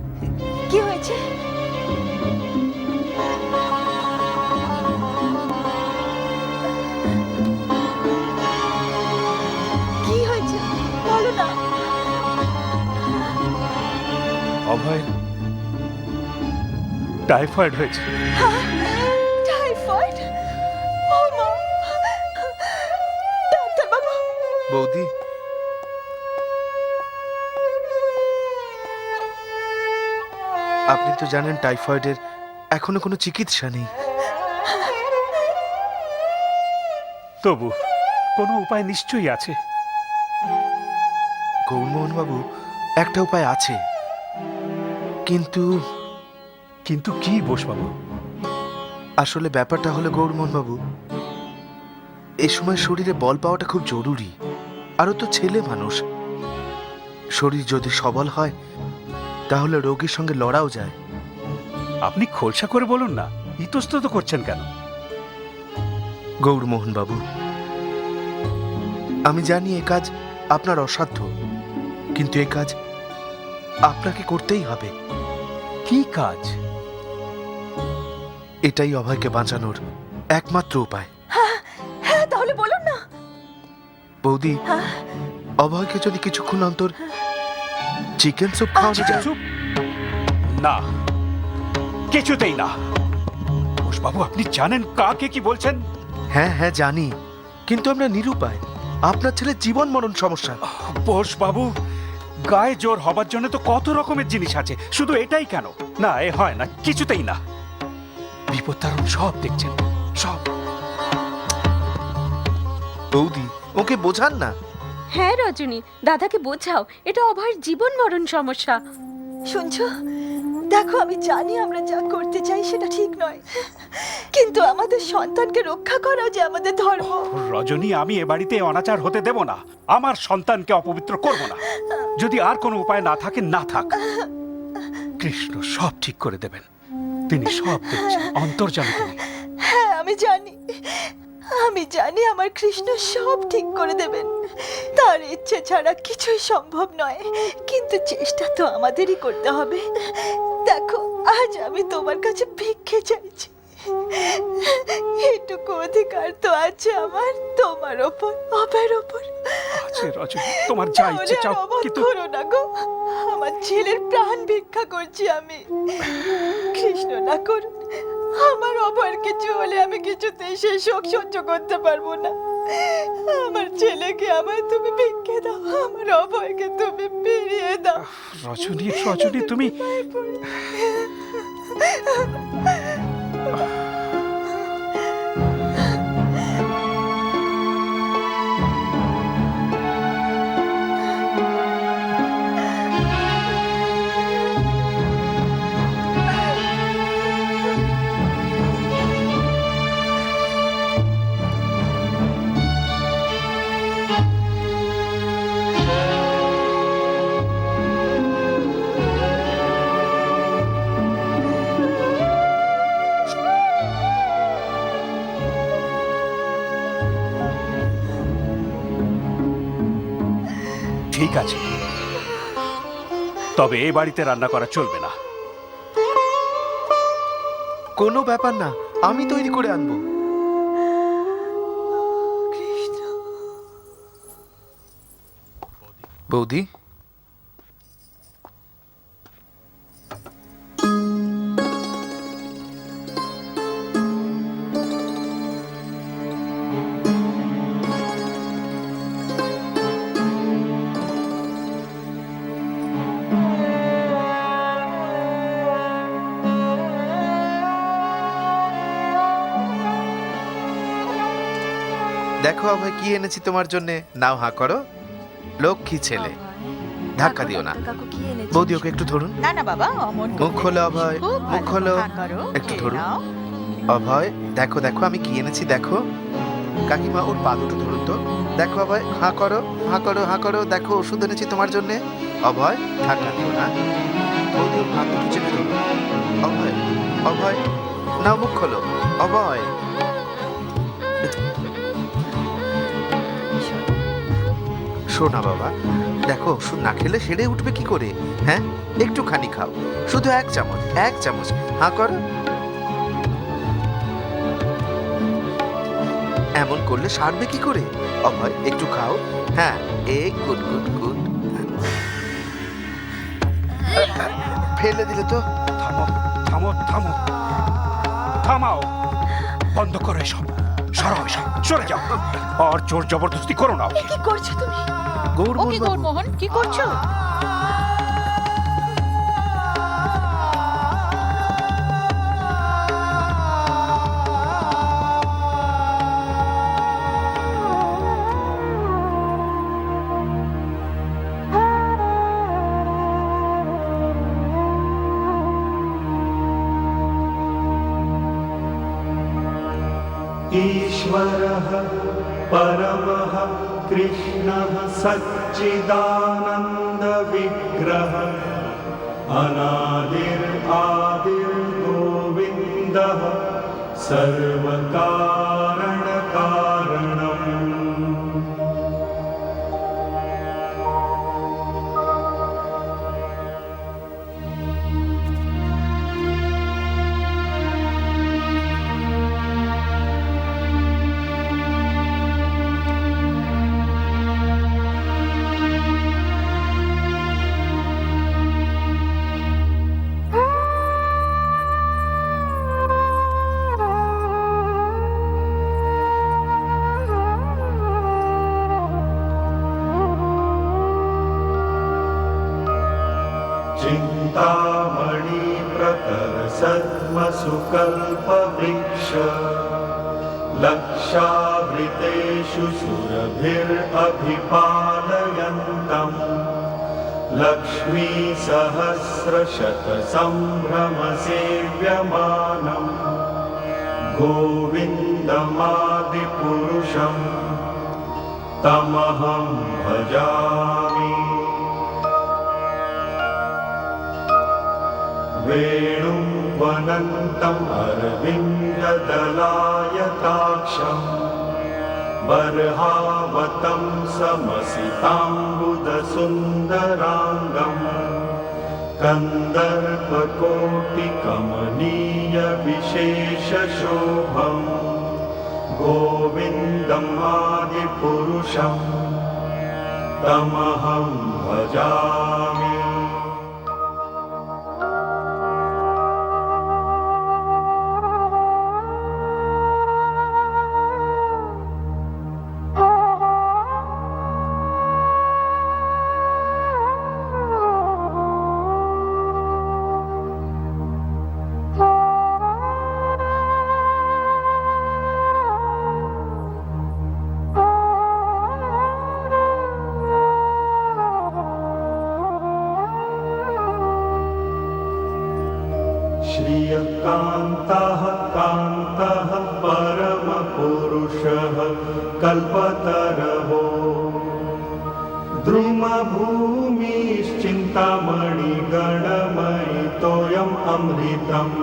কি হয়েছে? কি হয়েছে বলো না। অভয় টাইফয়েড হয়েছে। টাইফয়েড? ও মা! ডাক্তার বাবু! বৌদি, আপনি তো জানেন টাইফয়েডের এখনো কোনো চিকিৎসা নেই। তবু কোনো উপায় নিশ্চয়ই আছে। গৌরমোহন বাবু, একটা উপায় আছে, কিন্তু কিন্তু কি বোসবাবু? আসলে ব্যাপারটা হলো গৌরমোহন বাবু, এ সময় শরীরে বল পাওয়াটা খুব জরুরি। আরও তো ছেলে মানুষ, শরীর যদি সবল হয় তাহলে রোগীর সঙ্গে লড়াও যায়। আপনি খোলসা করে বলুন না, ইতস্তত করছেন কেন? গৌরমোহন বাবু, আমি জানি এ কাজ আপনার অসাধ্য, কিন্তু এ কাজ আপনাকে করতেই হবে। কি কাজ? এটাই অভয়কে বাঁচানোর একমাত্র উপায়। হ্যাঁ, তাহলে বলুন না। বৌদি, অভয়কে যদি কিছুক্ষণ অন্তর চিকেন স্যুপ খাওয়ানো যায়। না, কিছুতেই না। বোসবাবু, আপনি জানেন কাকে কি বলছেন? হ্যাঁ হ্যাঁ জানি, কিন্তু আমরা নিরুপায়। আপনার ছেলের জীবন মরণ সমস্যা। বোসবাবু, গায়ে জোর হবার জন্য তো কত রকমের জিনিস আছে, শুধু এটাই কেন? না, এ হয় না, কিছুতেই না। বিপদ তারণ সব দেখছেন, সব। বৌদি, ওকে বোঝান না। হ্যাঁ রজনী, দাদাকে বোঝাও, এটা অভয়ের জীবন মরণ সমস্যা। শুনছো? দেখো, আমি জানি আমরা যা করতে চাই সেটা ঠিক নয়, কিন্তু আমাদের সন্তানকে রক্ষা করা যে আমাদের ধর্ম। রজনী, আমি এ বাড়িতে অনাচার হতে দেব না। আমার সন্তানকে অপবিত্র করব না। যদি আর কোনো উপায় না থাকে, না থাক। কৃষ্ণ সব ঠিক করে দেবেন, তিনি সব দেখছেন, অন্তর্যামী তিনি। হ্যাঁ, আমি জানি আমার কৃষ্ণ সব ঠিক করে দেবেন। তার ইচ্ছে ছাড়া কিছুই সম্ভব নয়, কিন্তু চেষ্টা তো আমাদেরই করতে হবে। দেখো, আজ আমি তোমার কাছে ভিক্ষে চাইছি। এটুকু অধিকার তো আছে আমার তোমার ওপর, অভয়ের ওপর। আছে রজনী, তোমার যা ইচ্ছে চাও, কিন্তু করো না গো। আমার ছেলের প্রাণ ভিক্ষা করছি আমি। কৃষ্ণ না করুন, আমার অভয়ের কিছু হলে আমি কিছুতেই সেই শোক সহ্য করতে পারবো না। আমার ছেলেকে আমায় তুমি ভিক্ষে দাও, আমার অভয়কে তুমি ফিরিয়ে দাও। রজনী, রজনী, তুমি ঠিক আছে, তবে এ বাড়িতে রান্না করা চলবে না। কোনো ব্যাপার না, আমি তৈরি করে আনবো। বৌদি, দেখো অভয় কি এনেছি তোমার জন্য, নাও হাঁ করো। লক্ষ্মী ছেলে, ধাক্কা দিও না। কাকু কি এনেছে? বৌদি ওকে একটু ধরুন। না না বাবা, অমন মুখ খোলো অভয়, খুব মুখ ভালো। খোলো। হা করো, একটু খেয়ে ধরুন। নাও। অভয় দেখো দেখো আমি কি এনেছি দেখো। কাকিমা ওর পা দুটো ধরুন তো। দেখো অভয়, হাঁ করো, হাঁ করো, হাঁ করো। দেখো ওষুধ এনেছি তোমার জন্য। অভয় ধাক্কা দিও না। বৌদি ওর হাত দুটো চেপে ধরো। অভয়, অভয় নাও, মুখ খোলো। অভয়, শোনা বাবা, দেখো ওষুধ না খেলে সেরে উঠবে কি করে? হ্যাঁ, একটুখানি খাও, শুধু 1 চামচ, 1 চামচ। হাঁ করো। এমন করলে সারবে কি করে? অভয় একটু খাও। হ্যাঁ, এই গুড গুড গুড। ফেলে দিলে তো। থামো থামো থামো, থামাও, বন্ধ করো এসব, সরাও এসব, সরে যাও। আর জোর জবরদস্তি করো না ওকে। কি করছো তুমি? ও কি গৌরমোহন, কি করছো? ईश्वरः परमः कृष्णः सच्चिदानन्दविग्रहः अनादिर्गोविन्दः सर्वकारणकारणम्। चिन्तामणि प्रकर सद्मसुकल्पवृक्ष लक्षावृतेषु सुरभिरभिपालयन्तम् लक्ष्मी सहस्रशतसम्भ्रमसेव्यमानम् गोविन्दमादिपुरुषं तमहं भजामि। वेणुं वनन्तम् अरविन्ददलायताक्षं बर्हावतं समसिताम्बुदसुन्दराङ्गम् कन्दर्पकोटिकमनीयविशेषशोभं गोविन्दमादिपुरुषं तमहं भजामि। श्रियकान्तः कान्तः परमपुरुषः कल्पतरवो द्रुमभूमिश्चिन्तामणिगणमयि तोयम् अमृतम्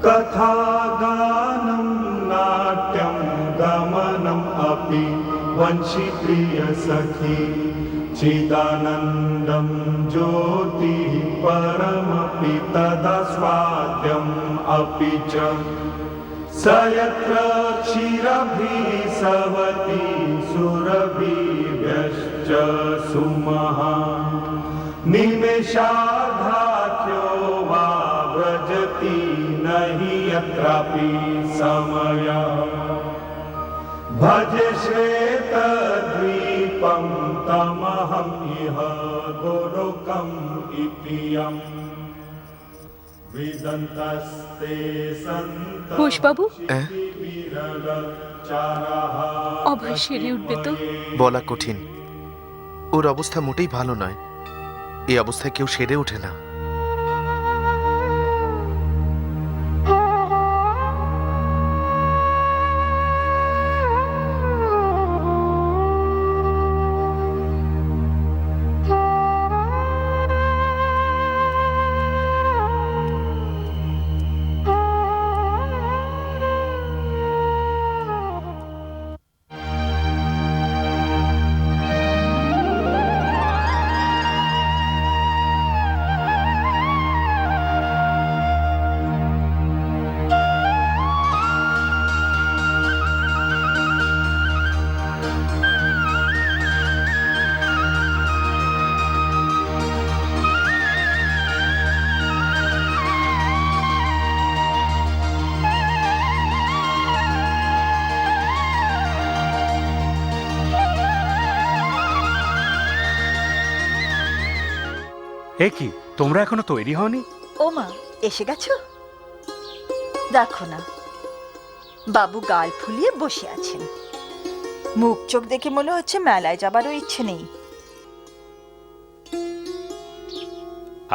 कथागानं नाट्यं गमनम् अपि वंशीप्रियसखी चिदानन्दं ज्योतिः परमपि तदस्वाद्यम् अपि च स यत्र क्षीरभिः सवति सुरभिभ्यश्च सुमहान् निमेषार्धाख्यो वा व्रजति न हि यत्रापि समयः भज श्वेतद्वीपं तमहम् इह गोलोकम् इति यम् विदन्तस्ते सन्तः ঘোষবাবু বিরলচারः অভয় সেরে উঠবে তো? বলা কঠিন। ওর অবস্থা মোটেই ভালো নয়। এই অবস্থায় কেউ সেরে ওঠে না। এ কি, তোমরা এখনো তৈরি হওনি? ও মা, এসে গেছো? দেখো না, বাবু গাল ফুলিয়ে বসে আছেন। মুখ চোখ দেখে মনে হচ্ছে মেলায় যাবারও ইচ্ছে নেই।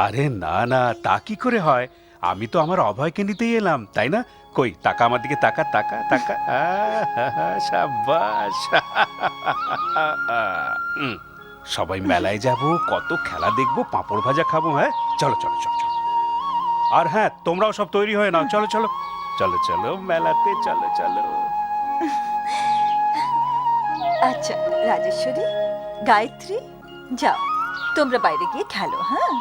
আরে না না, তা কি করে হয়? আমি তো আমার অভয়কে নিতেই এলাম, তাই না? কই, তাকা আমার দিকে, তাকা তাকা তাকা। সাবাস। সবাই মেলায় যাব, কত খেলা দেখবো, পাঁপড় ভাজা খাবো। হ্যাঁ, চলো চলো চলো চলো। আর হ্যাঁ, তোমরাও সব তৈরি হয়ে নাও। চলো চলো চলো চলো মেলাতে, চলো চলো। আচ্ছা রাজেশ্বরী, গায়ত্রী, যাও তোমরা বাইরে গিয়ে খেলো। হ্যাঁ,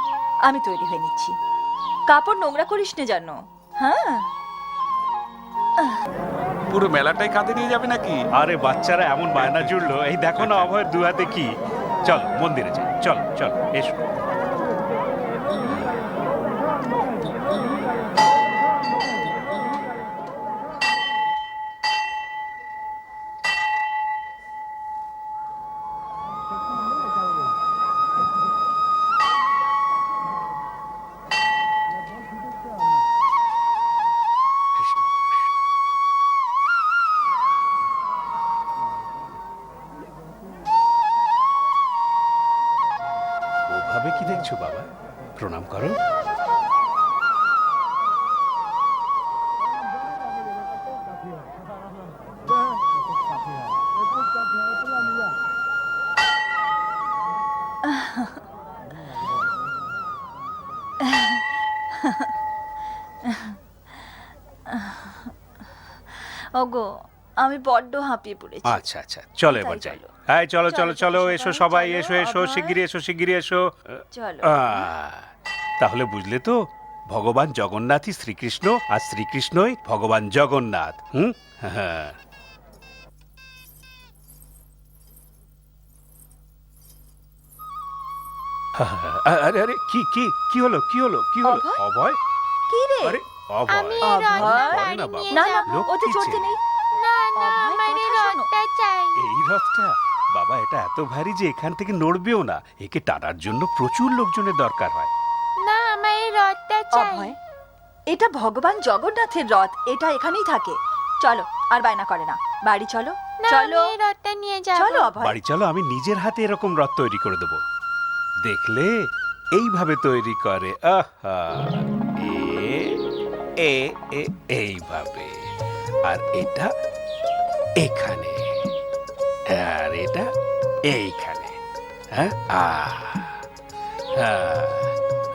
আমি তৈরি হয়ে নিচ্ছি। কাপড় নোংরা করিস না জানো? হ্যাঁ। পুরো মেলাটাই কাঁধে নিয়ে যাবে নাকি? আরে বাচ্চারা এমন বায়না জুড়লো, এই দেখো না অভয়ের দু হাতে কি। চল মন্দিরে যাই, চল চল এসো। ওভাবে কি দেখছো বাবা? প্রণাম করো। ওগো, আমি বড্ড হাঁপিয়ে পড়েছি। আচ্ছা আচ্ছা, চলো এবার যাই। হ্যাঁ চলো চলো চলো, এসো সবাই, এসো এসো, শিগগিরই এসো, শিগগিরই এসো। চলো। তাহলে বুঝলে তো, ভগবান জগন্নাথই শ্রীকৃষ্ণ, আর শ্রীকৃষ্ণই ভগবান জগন্নাথ। হুম, হ্যাঁ। আরে আরে, কি কি কি হলো, কি হলো, কি হলো? অভয়, কি রে? আরে অভয়, অভয়, না বাবা, না না, লোক ওতে চড়তে কিছে? নেই। এই রথটা বাবা, এটা এত ভারী যে এখান থেকে নড়বেও না। একে টানার জন্য প্রচুর লোকজনের দরকার হয়। অভয়, এটা ভগবান জগন্নাথের রথ, এটা এখানেই থাকে। চলো, আর বায়না করে না, বাড়ি চলো। চলো, রথটা নিয়ে যাও। চলো অভয়। বাড়ি চলো, আমি নিজের হাতে এরকম রথ তৈরি করে দেব। দেখলে এইভাবে তৈরি করে। আহা, এইভাবে, আর এটা এখানে, আর এটা এইখানে। হ্যাঁ,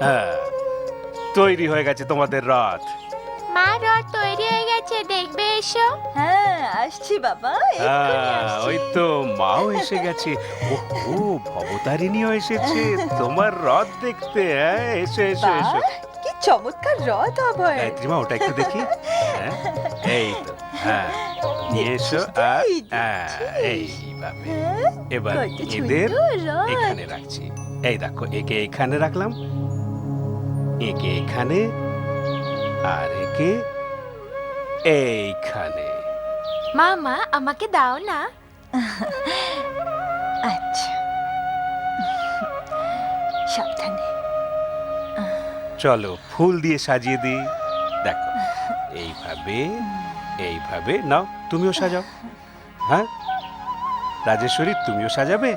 হ্যাঁ, তৈরি হয়ে গেছে তোমাদের রথ। মা রথ তৈরি হয়ে গেছে, দেখবে এসো। হ্যাঁ আসছি বাবা, এক্ষুনি আসছি। ওই তো মাও এসে গেছে। ও ভবতারিণীও এসেছে তোমার রথ দেখতে। হ্যাঁ এসো এসো এসো। বাহ, কি চমৎকার রথ অভয়। গায়ত্রীমা ওটা একটু দেখি। হ্যাঁ এই তো, হ্যাঁ নিয়ে এসো। এইভাবে এবার কত সুন্দর এদের রথ। এখানে রাখছি। এই দেখো, একে এখানে রাখলাম, একে এখানে, আর একে এইখানে। মামা আমাকে দাও না। আচ্ছা সাবধানে। চলো ফুল দিয়ে সাজিয়ে দিই। দেখো এইভাবে, এইভাবে নাও, তুমিও সাজাও। হ্যাঁ রাজেশ্বরী, তুমিও সাজাবে?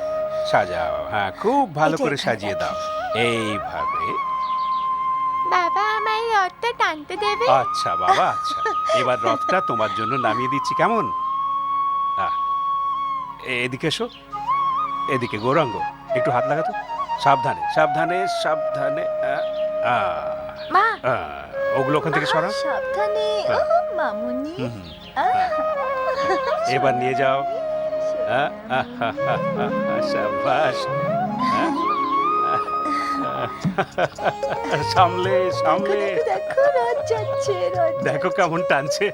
সাজাও, হ্যাঁ খুব ভালো করে সাজিয়ে দাও। এইভাবে। বাবা আমার রথটা টানতে দেবে? আচ্ছা বাবা, আচ্ছা এবার রথটা তোমার জন্য নামিয়ে দিচ্ছি, কেমন? এদিকে এসো, এদিকে গৌরাঙ্গ, একটু হাত লাগাতো। সাবধানে সাবধানে সাবধানে। মা ওগুলো ওখান থেকে সরাও। সাবধানে। ও হ্যাঁ। মামুনি। এবার নিয়ে যাও। সাবাস। সামলে সামলে। দেখো রথ যাচ্ছে, রথ দেখো কেমন টানছে।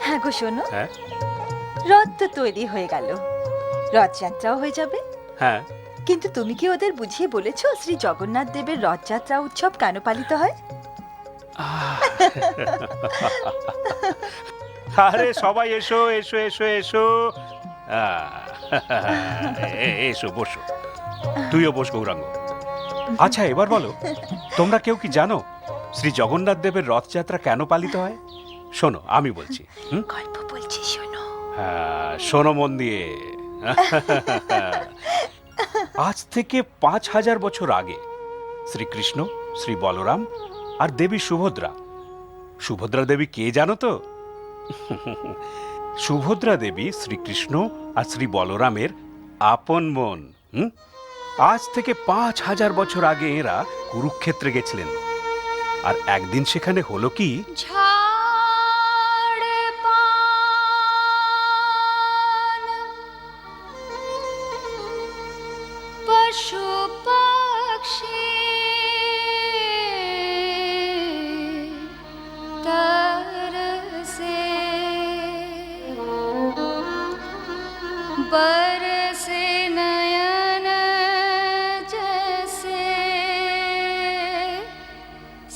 হ্যাঁ গো শোনো, হ্যাঁ রথ তো তৈরি হয়ে গেল, রথযাত্রাও হয়ে যাবে। হ্যাঁ। কিন্তু তুমি কি ওদের বুঝিয়ে বলেছো শ্রী জগন্নাথ দেবের রথযাত্রা উৎসব কেন পালিত হয়? আরে সবাই এসো এসো এসো এসো। এসো বসো, তুইও বস গৌরাঙ্গ। আচ্ছা এবার বলো, তোমরা কেউ কি জানো শ্রী জগন্নাথ দেবের রথযাত্রা কেন পালিত হয়? শোনো আমি বলছি। গল্প বলছি শোনো। হ্যাঁ শোনো মন দিয়ে। আজ থেকে 5000 বছর আগে শ্রীকৃষ্ণ, শ্রী বলরাম আর দেবী সুভদ্রা। সুভদ্রা দেবী কে জানো তো? সুভদ্রা দেবী শ্রীকৃষ্ণ আর শ্রী বলরামের আপন বোন। আজ থেকে 5000 বছর আগে এরা কুরুক্ষেত্রে গেছিলেন। আর একদিন সেখানে হলো কি, পশু পক্ষী तरसे बरसे नयन जैसे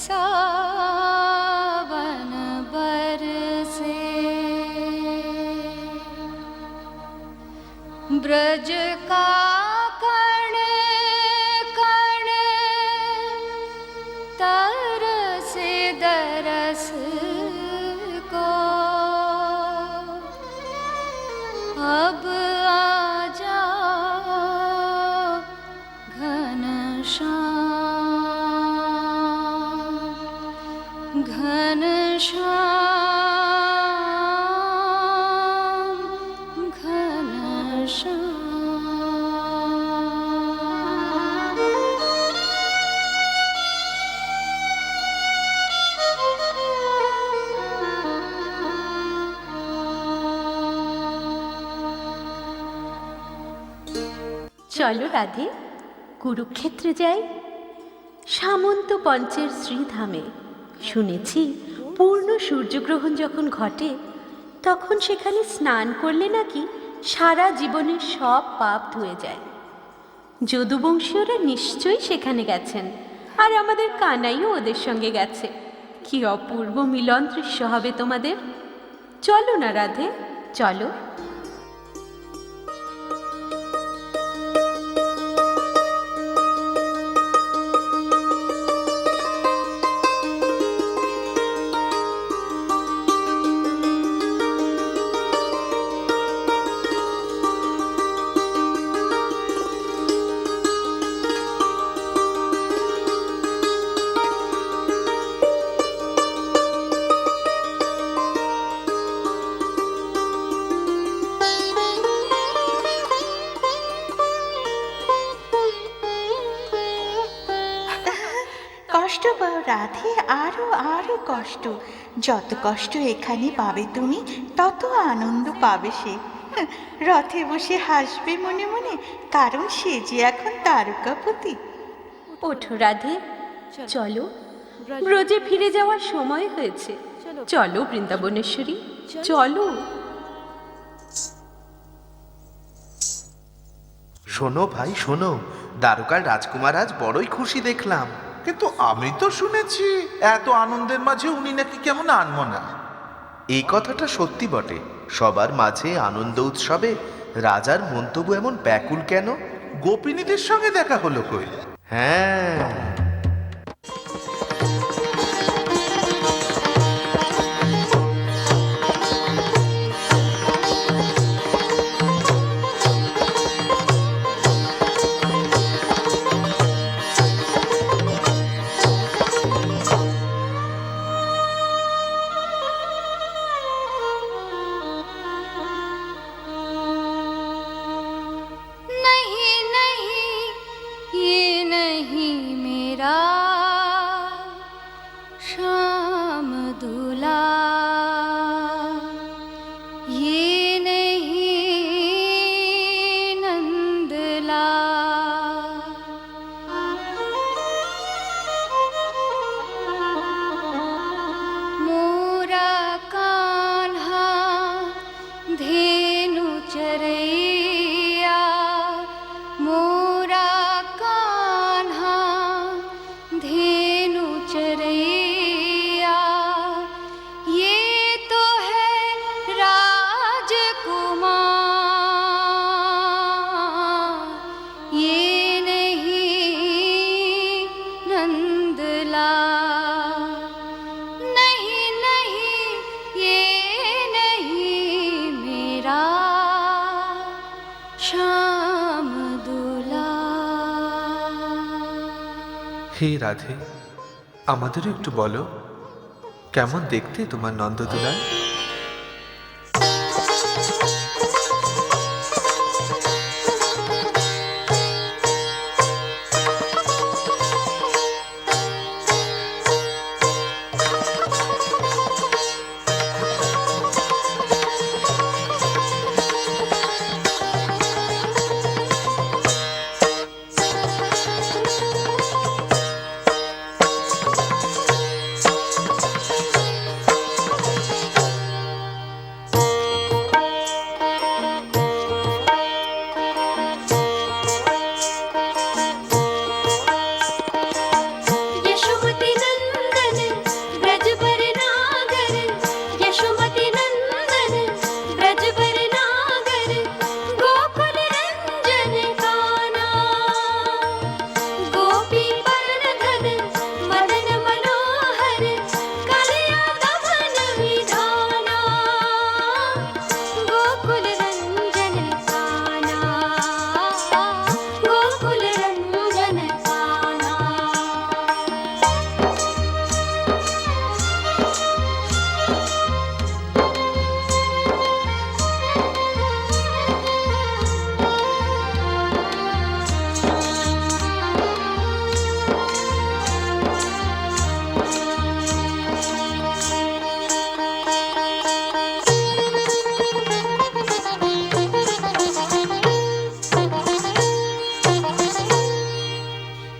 सावन बरसे ब्रज का कण कण तरसे दरस को अब आ जाओ घनश्याम घनश्याम घनश्याम। চলো রাধে কুরুক্ষেত্রে যাই, সামন্ত পঞ্চের শ্রীধামে। শুনেছি পূর্ণ সূর্যগ্রহণ যখন ঘটে তখন সেখানে স্নান করলে নাকি সারা জীবনের সব পাপ ধুয়ে যায়। যদুবংশীয়রা নিশ্চয়ই সেখানে গেছেন, আর আমাদের কানাইও ওদের সঙ্গে গেছে। কি অপূর্ব মিলন দৃশ্য হবে তোমাদের। চলো না রাধে, চলো। রাধে, আরো আরো কষ্ট। যত কষ্ট এখানে পাবে তুমি, তত আনন্দ পাবে সে। রথে বসে হাসবে মনে মনে, কারণ সে যে এখন তারকাপতি। ওঠো রাধে, চলো, ব্রজে ফিরে যাওয়ার সময় হয়েছে। চলো বৃন্দাবনেশ্বরী, চলো। শোনো ভাই শোনো, দ্বারকার রাজকুমার আজ বড়ই খুশি দেখলাম। কিন্তু আমি তো শুনেছি এত আনন্দের মাঝে উনি নাকি কেমন আনমনা। এই কথাটা সত্যি বটে। সবার মাঝে আনন্দ উৎসবে রাজার মন্তব্য এমন ব্যাকুল কেন? গোপিনীদের সঙ্গে দেখা হলো কই? হ্যাঁ, नहीं नहीं ये नहीं मेरा श्याम दूल्हा, ये नहीं नंदला। मोरा कान्हा धेनु चरैया, मोरा कान्हा धेनु चरैया, ये तो है राजकुमार, ये नहीं नंदला। नहीं नहीं ये नहीं मेरा श्याम दूल्हा। হে রাধে, আমাদেরও একটু বলো, কেমন দেখতে তোমার নন্দদুলাল? यशोमती नंदन ब्रज पर नागर, यशोमती नंदन ब्रज पर नागर, गोकुल रंजन काना, गोपी बरधन मदन मनोहर, कलया दमन विधाना, गोकुल रंजन काना, गोकुल रंजन काना।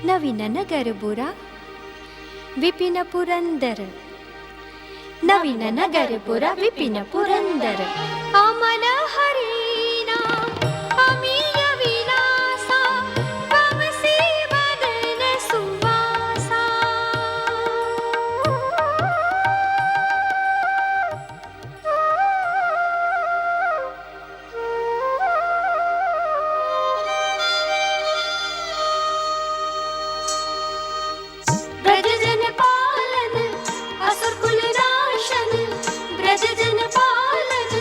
नवीन नगर बुरा विपिन पुरंदर, नवीन नगर पुरा विपिन पुरंदर, अमल हरिना अमीय विलासा, वमसी वदन सुवासा। ब्रज जन पालन असुर कुल नाशन, ब्रज जन पालन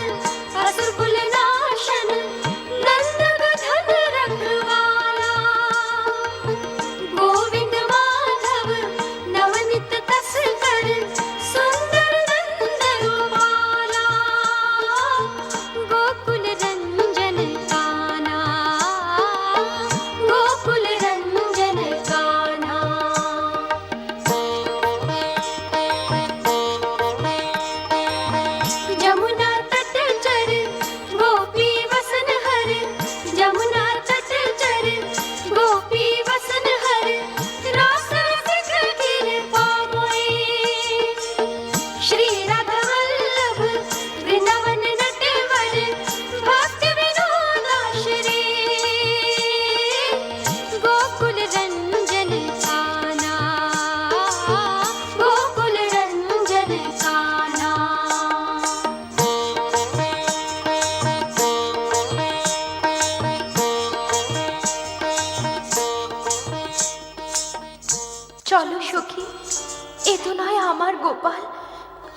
গোপাল,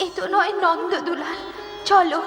এ তো নয় নন্দ দুলাল। চলো।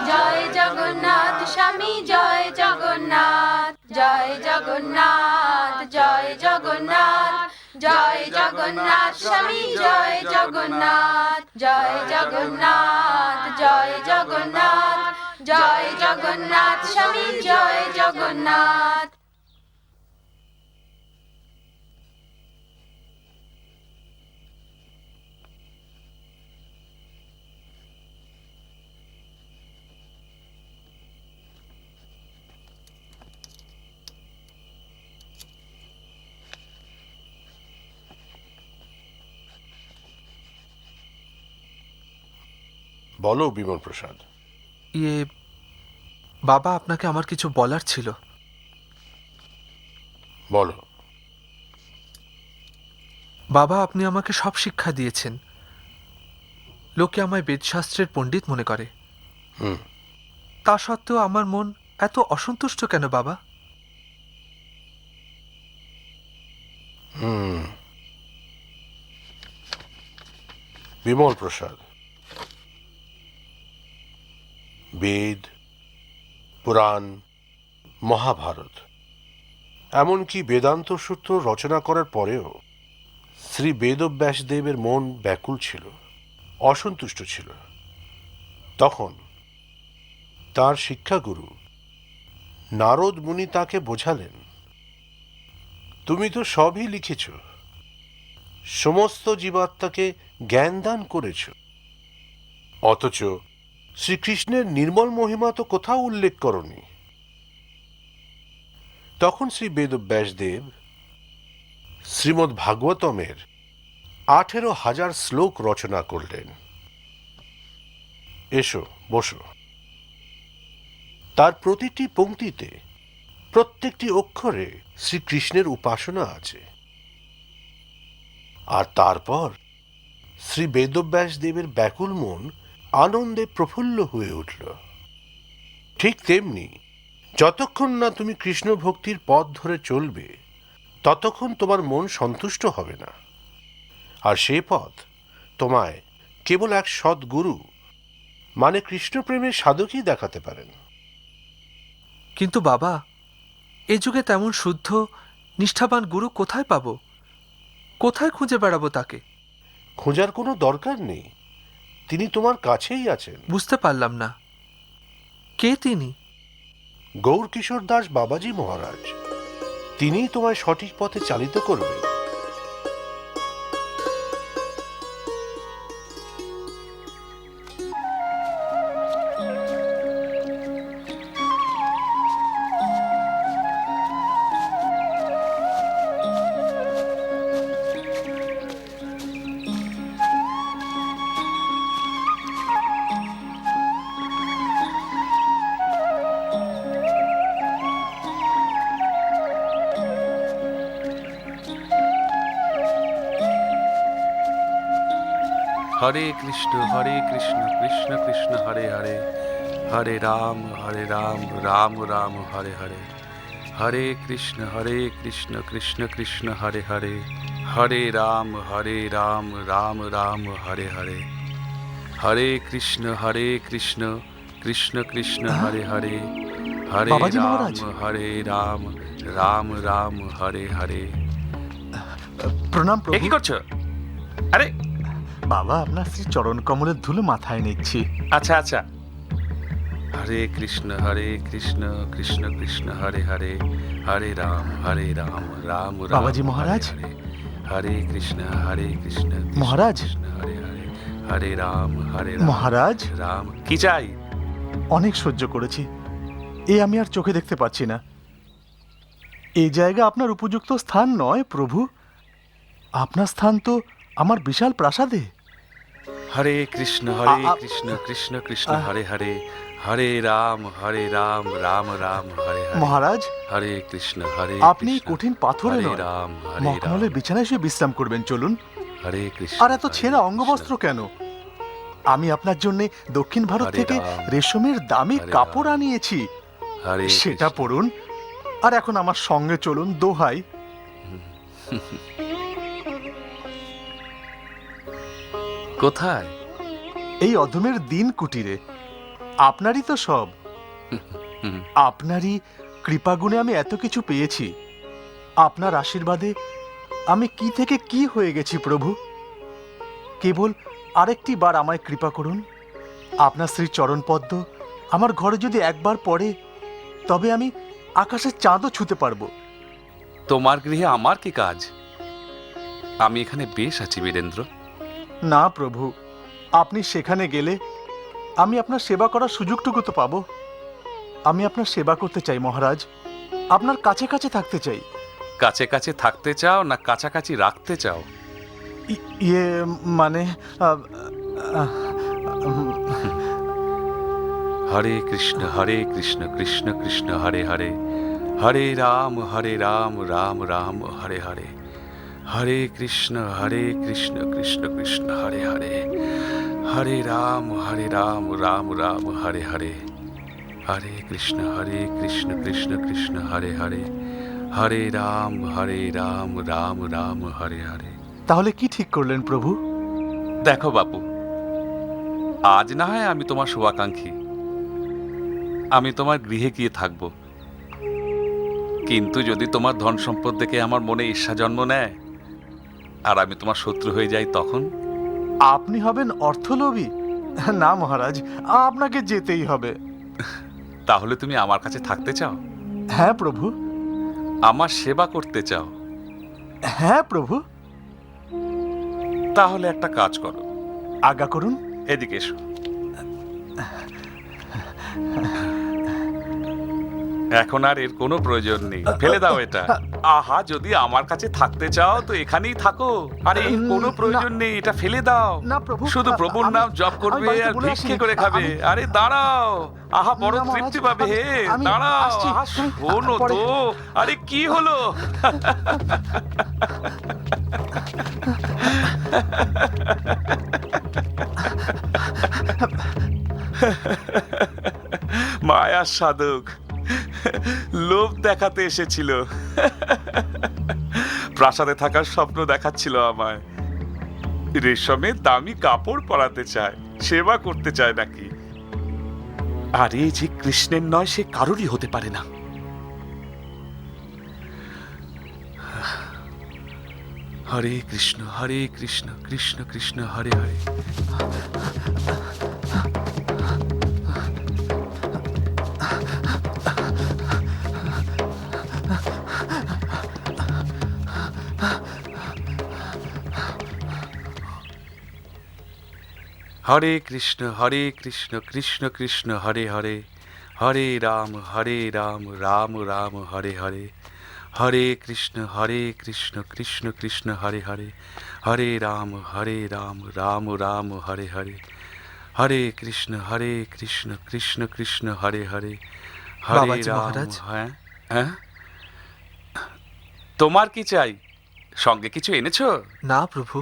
জয় জগন্নাথ স্বামী, জয় জগন্নাথ, জয় জগন্নাথ, জয় জগন্নাথ, জয় জগন্নাথ স্বামী, জয় জগন্নাথ, জয় জগন্নাথ, জয় জগন্নাথ, জয় জগন্নাথ স্বামী, জয় জগন্নাথ। বলো বিমল প্রসাদ। বাবা, আপনাকে আমার কিছু বলার ছিল। বলো। বাবা, আপনি আমাকে সব শিক্ষা দিয়েছেন। লোকে আমায় বেদশাস্ত্রের পণ্ডিত মনে করে। তা সত্ত্বেও আমার মন এত অসন্তুষ্ট কেন বাবা? বিমল প্রসাদ, বেদ, পুরাণ, মহাভারত, এমনকি বেদান্ত সূত্র রচনা করার পরেও শ্রী বেদব্যাসদেবের মন ব্যাকুল ছিল, অসন্তুষ্ট ছিল। তখন তার শিক্ষাগুরু নারদ মুনি তাকে বোঝালেন, তুমি তো সবই লিখেছ, সমস্ত জীবাত্মাকে জ্ঞান দান করেছ, অথচ শ্রীকৃষ্ণের নির্মল মহিমা তো কোথাও উল্লেখ করনি। তখন শ্রী বেদব্যাসদেব শ্রীমদ্ ভাগবতমের 18,000 শ্লোক রচনা করলেন। এসো, বসো। তার প্রতিটি পংক্তিতে, প্রত্যেকটি অক্ষরে শ্রীকৃষ্ণের উপাসনা আছে। আর তারপর শ্রী বেদব্যাসদেবের ব্যাকুল মন আনন্দে প্রফুল্ল হয়ে উঠল। ঠিক তেমনি যতক্ষণ না তুমি কৃষ্ণ ভক্তির পথ ধরে চলবে, ততক্ষণ তোমার মন সন্তুষ্ট হবে না। আর সে পথ তোমায় কেবল এক সদ্গুরু, মানে কৃষ্ণপ্রেমের সাধকই দেখাতে পারেন। কিন্তু বাবা, এ যুগে তেমন শুদ্ধ নিষ্ঠাবান গুরু কোথায় পাবো? কোথায় খুঁজে বেড়াবো তাকে? খোঁজার কোনো দরকার নেই, তিনি তোমার কাছেই আছেন। বুঝতে পারলাম না, কে তিনি? গৌরকিশোর দাস বাবাজি মহারাজ। তিনিই তোমায় সঠিক পথে চালিত করবেন। হরে কৃষ্ণ কৃষ্ণ কৃষ্ণ হরে হরে, হরে রাম রাম রাম হরে হরে, হরে কৃষ্ণ কৃষ্ণ কৃষ্ণ হরে হরে, হরে রাম রাম রাম হরে হরে, হরে কৃষ্ণ কৃষ্ণ কৃষ্ণ হরে হরে, হরে বাবাজি রাম মহারাজ। রাম রাম হরে হরে। প্রণাম এ প্রভু। কি করছো? আরে বাবা, আপনার শ্রী চরণ কমলের ধুলো মাথায় নিচ্ছি। আচ্ছা আচ্ছা। হরে কৃষ্ণ কৃষ্ণ কৃষ্ণ হরে হরে, হরে রাম রাম রাম বাবাজি মহারাজ। হরে কৃষ্ণ কৃষ্ণ মহারাজ। কৃষ্ণ হরে হরে, হরে রাম মহারাজ, রাম। কি চাই? অনেক সহ্য করেছি, এ আমি আর চোখে দেখতে পাচ্ছি না। এই জায়গা আপনার উপযুক্ত স্থান নয় প্রভু। আপনার স্থান তো আমার বিশাল প্রাসাদে। হরে কৃষ্ণ কৃষ্ণ কৃষ্ণ হরে হরে, হরে রাম রাম রাম হরে হরে। মহারাজ, হরে কৃষ্ণ আপনি এই কঠিন পাথরে হরে নয়, রাম মখমলের বিছানায় শুয়ে বিশ্রাম করবেন, চলুন। হরে কৃষ্ণ। আর এত ছেঁড়া অঙ্গবস্ত্র কেন? আমি আপনার জন্য দক্ষিণ ভারত হরে থেকে রাম, রেশমের দামি হরে কাপড় রাম। আনিয়েছি, হরে সেটা কৃষ্ণ। পরুন। আর এখন আমার সঙ্গে চলুন, দোহাই। কোথায়? এই অধমের দিন কুটিরে। আপনারই তো সব। আপনারই কৃপাগুণে আমি এত কিছু পেয়েছি। আপনার আশীর্বাদে আমি কি থেকে কি হয়ে গেছি প্রভু। কেবল আরেকটি বার আমায় কৃপা করুন। আপনার শ্রী চরণ পদ্ম আমার ঘরে যদি একবার পড়ে, তবে আমি আকাশের চাঁদও ছুঁতে পারবো। তোমার গৃহে আমার কি কাজ? আমি এখানে বেশ আছি বীরেন্দ্র। না প্রভু, আপনি সেখানে গেলে আমি আপনার সেবা করার সুযোগটুকু তো পাবো। আমি আপনার সেবা করতে চাই মহারাজ, আপনার কাছে কাছে থাকতে চাই। কাছে কাছে থাকতে চাও না কাছাকাছি রাখতে চাও? ইয়ে মানে হরে কৃষ্ণ কৃষ্ণ কৃষ্ণ হরে হরে, হরে রাম রাম রাম হরে হরে, হরে কৃষ্ণ কৃষ্ণ কৃষ্ণ হরে হরে, হরে রাম রাম রাম হরে হরে, হরে কৃষ্ণ কৃষ্ণ কৃষ্ণ হরে হরে, হরে রাম রাম রাম হরে হরে। তাহলে কি ঠিক করলেন প্রভু? দেখো বাপু, আজ না হয় আমি তোমার শুভাকাঙ্ক্ষী, আমি তোমার গৃহে গিয়ে থাকব। কিন্তু যদি তোমার ধন সম্পদ দেখে আমার মনে ঈর্ষা জন্ম নেয় আর আমি তোমার শত্রু হয়ে যাই, তখন? আপনি হবেন অর্থলোভী? না মহারাজ, আপনাকে যেতেই হবে। তাহলে তুমি আমার কাছে থাকতে চাও? হ্যাঁ প্রভু। আমার সেবা করতে চাও? হ্যাঁ প্রভু। তাহলে একটা কাজ করো। আজ্ঞা করুন। এদিকে এসো। এখন আর এর কোনো প্রয়োজন নেই, ফেলে দাও এটা। আহা, যদি আমার কাছে থাকতে চাও তো এখানেই থাকো। আরে এর কোনো প্রয়োজন নেই, এটা ফেলে দাও। না প্রভু, শুধু প্রভুর নাম জপ করবে আর ভিক্ষে করে খাবে। আরে দাঁড়াও, আহা বড় তৃপ্তি পাবে। হে দাঁড়াও, আহা শোনো তো। আরে কি হলো? মায়া সাধক লোভ দেখাতে এসেছিল, প্রাসাদে থাকার স্বপ্ন দেখাচ্ছিল আমায়। রেশমের দামি কাপড় পরাতে চায়, সেবা করতে চায় নাকি? আরে যে কৃষ্ণের নয় সে কারোরই হতে পারে না। হরে কৃষ্ণ কৃষ্ণ কৃষ্ণ হরে হরে। হরে কৃষ্ণ কৃষ্ণ কৃষ্ণ হরে হরে, হরে রাম রাম রাম হরে হরে, হরে কৃষ্ণ কৃষ্ণ কৃষ্ণ হরে হরে, হরে রাম রাম রাম হরে হরে, হরে কৃষ্ণ কৃষ্ণ কৃষ্ণ হরে হরে, হরে বাবাজি রাম। মহারাজ। হ্যাঁ হ্যাঁ, তোমার কি চাই? সঙ্গে কিছু এনেছো? না প্রভু।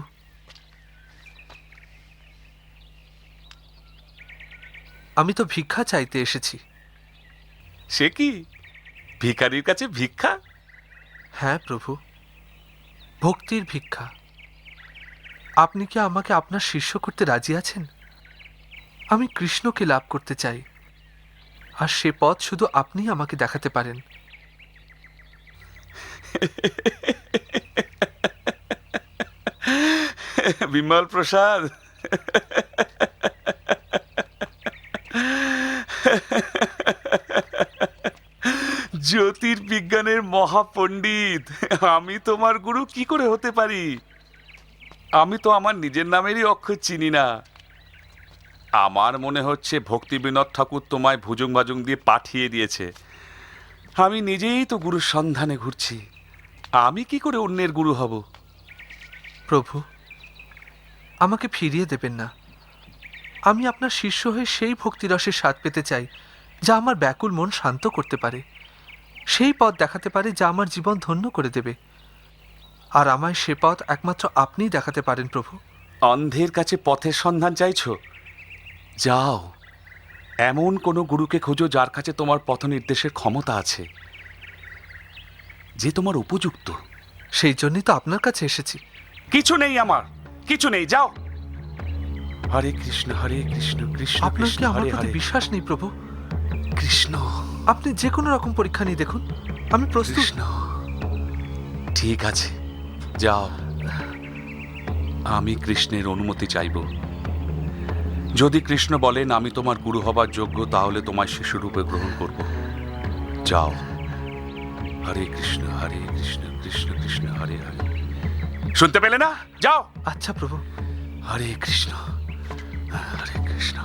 আমি তো ভিক্ষা চাইতে এসেছি। সে কি, ভিখারির কাছে ভিক্ষা? হ্যাঁ প্রভু, ভক্তির ভিক্ষা। আপনি কি আমাকে আপনার শিষ্য করতে রাজি আছেন? আমি কৃষ্ণকে লাভ করতে চাই, আর সে পথ শুধু আপনিই আমাকে দেখাতে পারেন। বিমল প্রসাদ, জ্যোতির্বিজ্ঞানের মহাপণ্ডিত, আমি তোমার গুরু কি করে হতে পারি? আমি তো আমার নিজের নামেরই অক্ষর চিনি না। আমার মনে হচ্ছে ভক্তি বিনোদ ঠাকুর তোমায় ভুজুং ভাজুং দিয়ে পাঠিয়ে দিয়েছে। আমি নিজেই তো গুরুর সন্ধানে ঘুরছি, আমি কি করে অন্যের গুরু হব? প্রভু, আমাকে ফিরিয়ে দেবেন না। আমি আপনার শিষ্য হয়ে সেই ভক্তিরসের স্বাদ পেতে চাই যা আমার ব্যাকুল মন শান্ত করতে পারে, সেই পথ দেখাতে পারে যা আমার জীবন ধন্য করে দেবে। আর আমায় সে পথ একমাত্র আপনিই দেখাতে পারেন প্রভু। অন্ধের কাছে পথের সন্ধান চাইছো? যাও, এমন কোনো গুরুকে খোঁজো যার কাছে তোমার পথ নির্দেশের ক্ষমতা আছে, যে তোমার উপযুক্ত। সেই জন্যই তো আপনার কাছে এসেছি। কিছু নেই, আমার কিছু নেই, যাও। হরে কৃষ্ণ কৃষ্ণ আপনার কি কৃষ্ণ আমার হরে প্রতি হরে। বিশ্বাস নেই প্রভু? কৃষ্ণ, আপনি যে কোনো রকম পরীক্ষা নিয়ে দেখুন, আমি প্রস্তুত। কৃষ্ণ, ঠিক আছে, যাও। আমি কৃষ্ণের অনুমতি চাইব। যদি কৃষ্ণ বলেন আমি তোমার গুরু হবার যোগ্য, তাহলে তোমায় শিশুরূপে গ্রহণ করব। যাও। হরে কৃষ্ণ কৃষ্ণ কৃষ্ণ হরে হরে। শুনতে পেলে না? যাও। আচ্ছা প্রভু। হরে কৃষ্ণ কৃষ্ণ।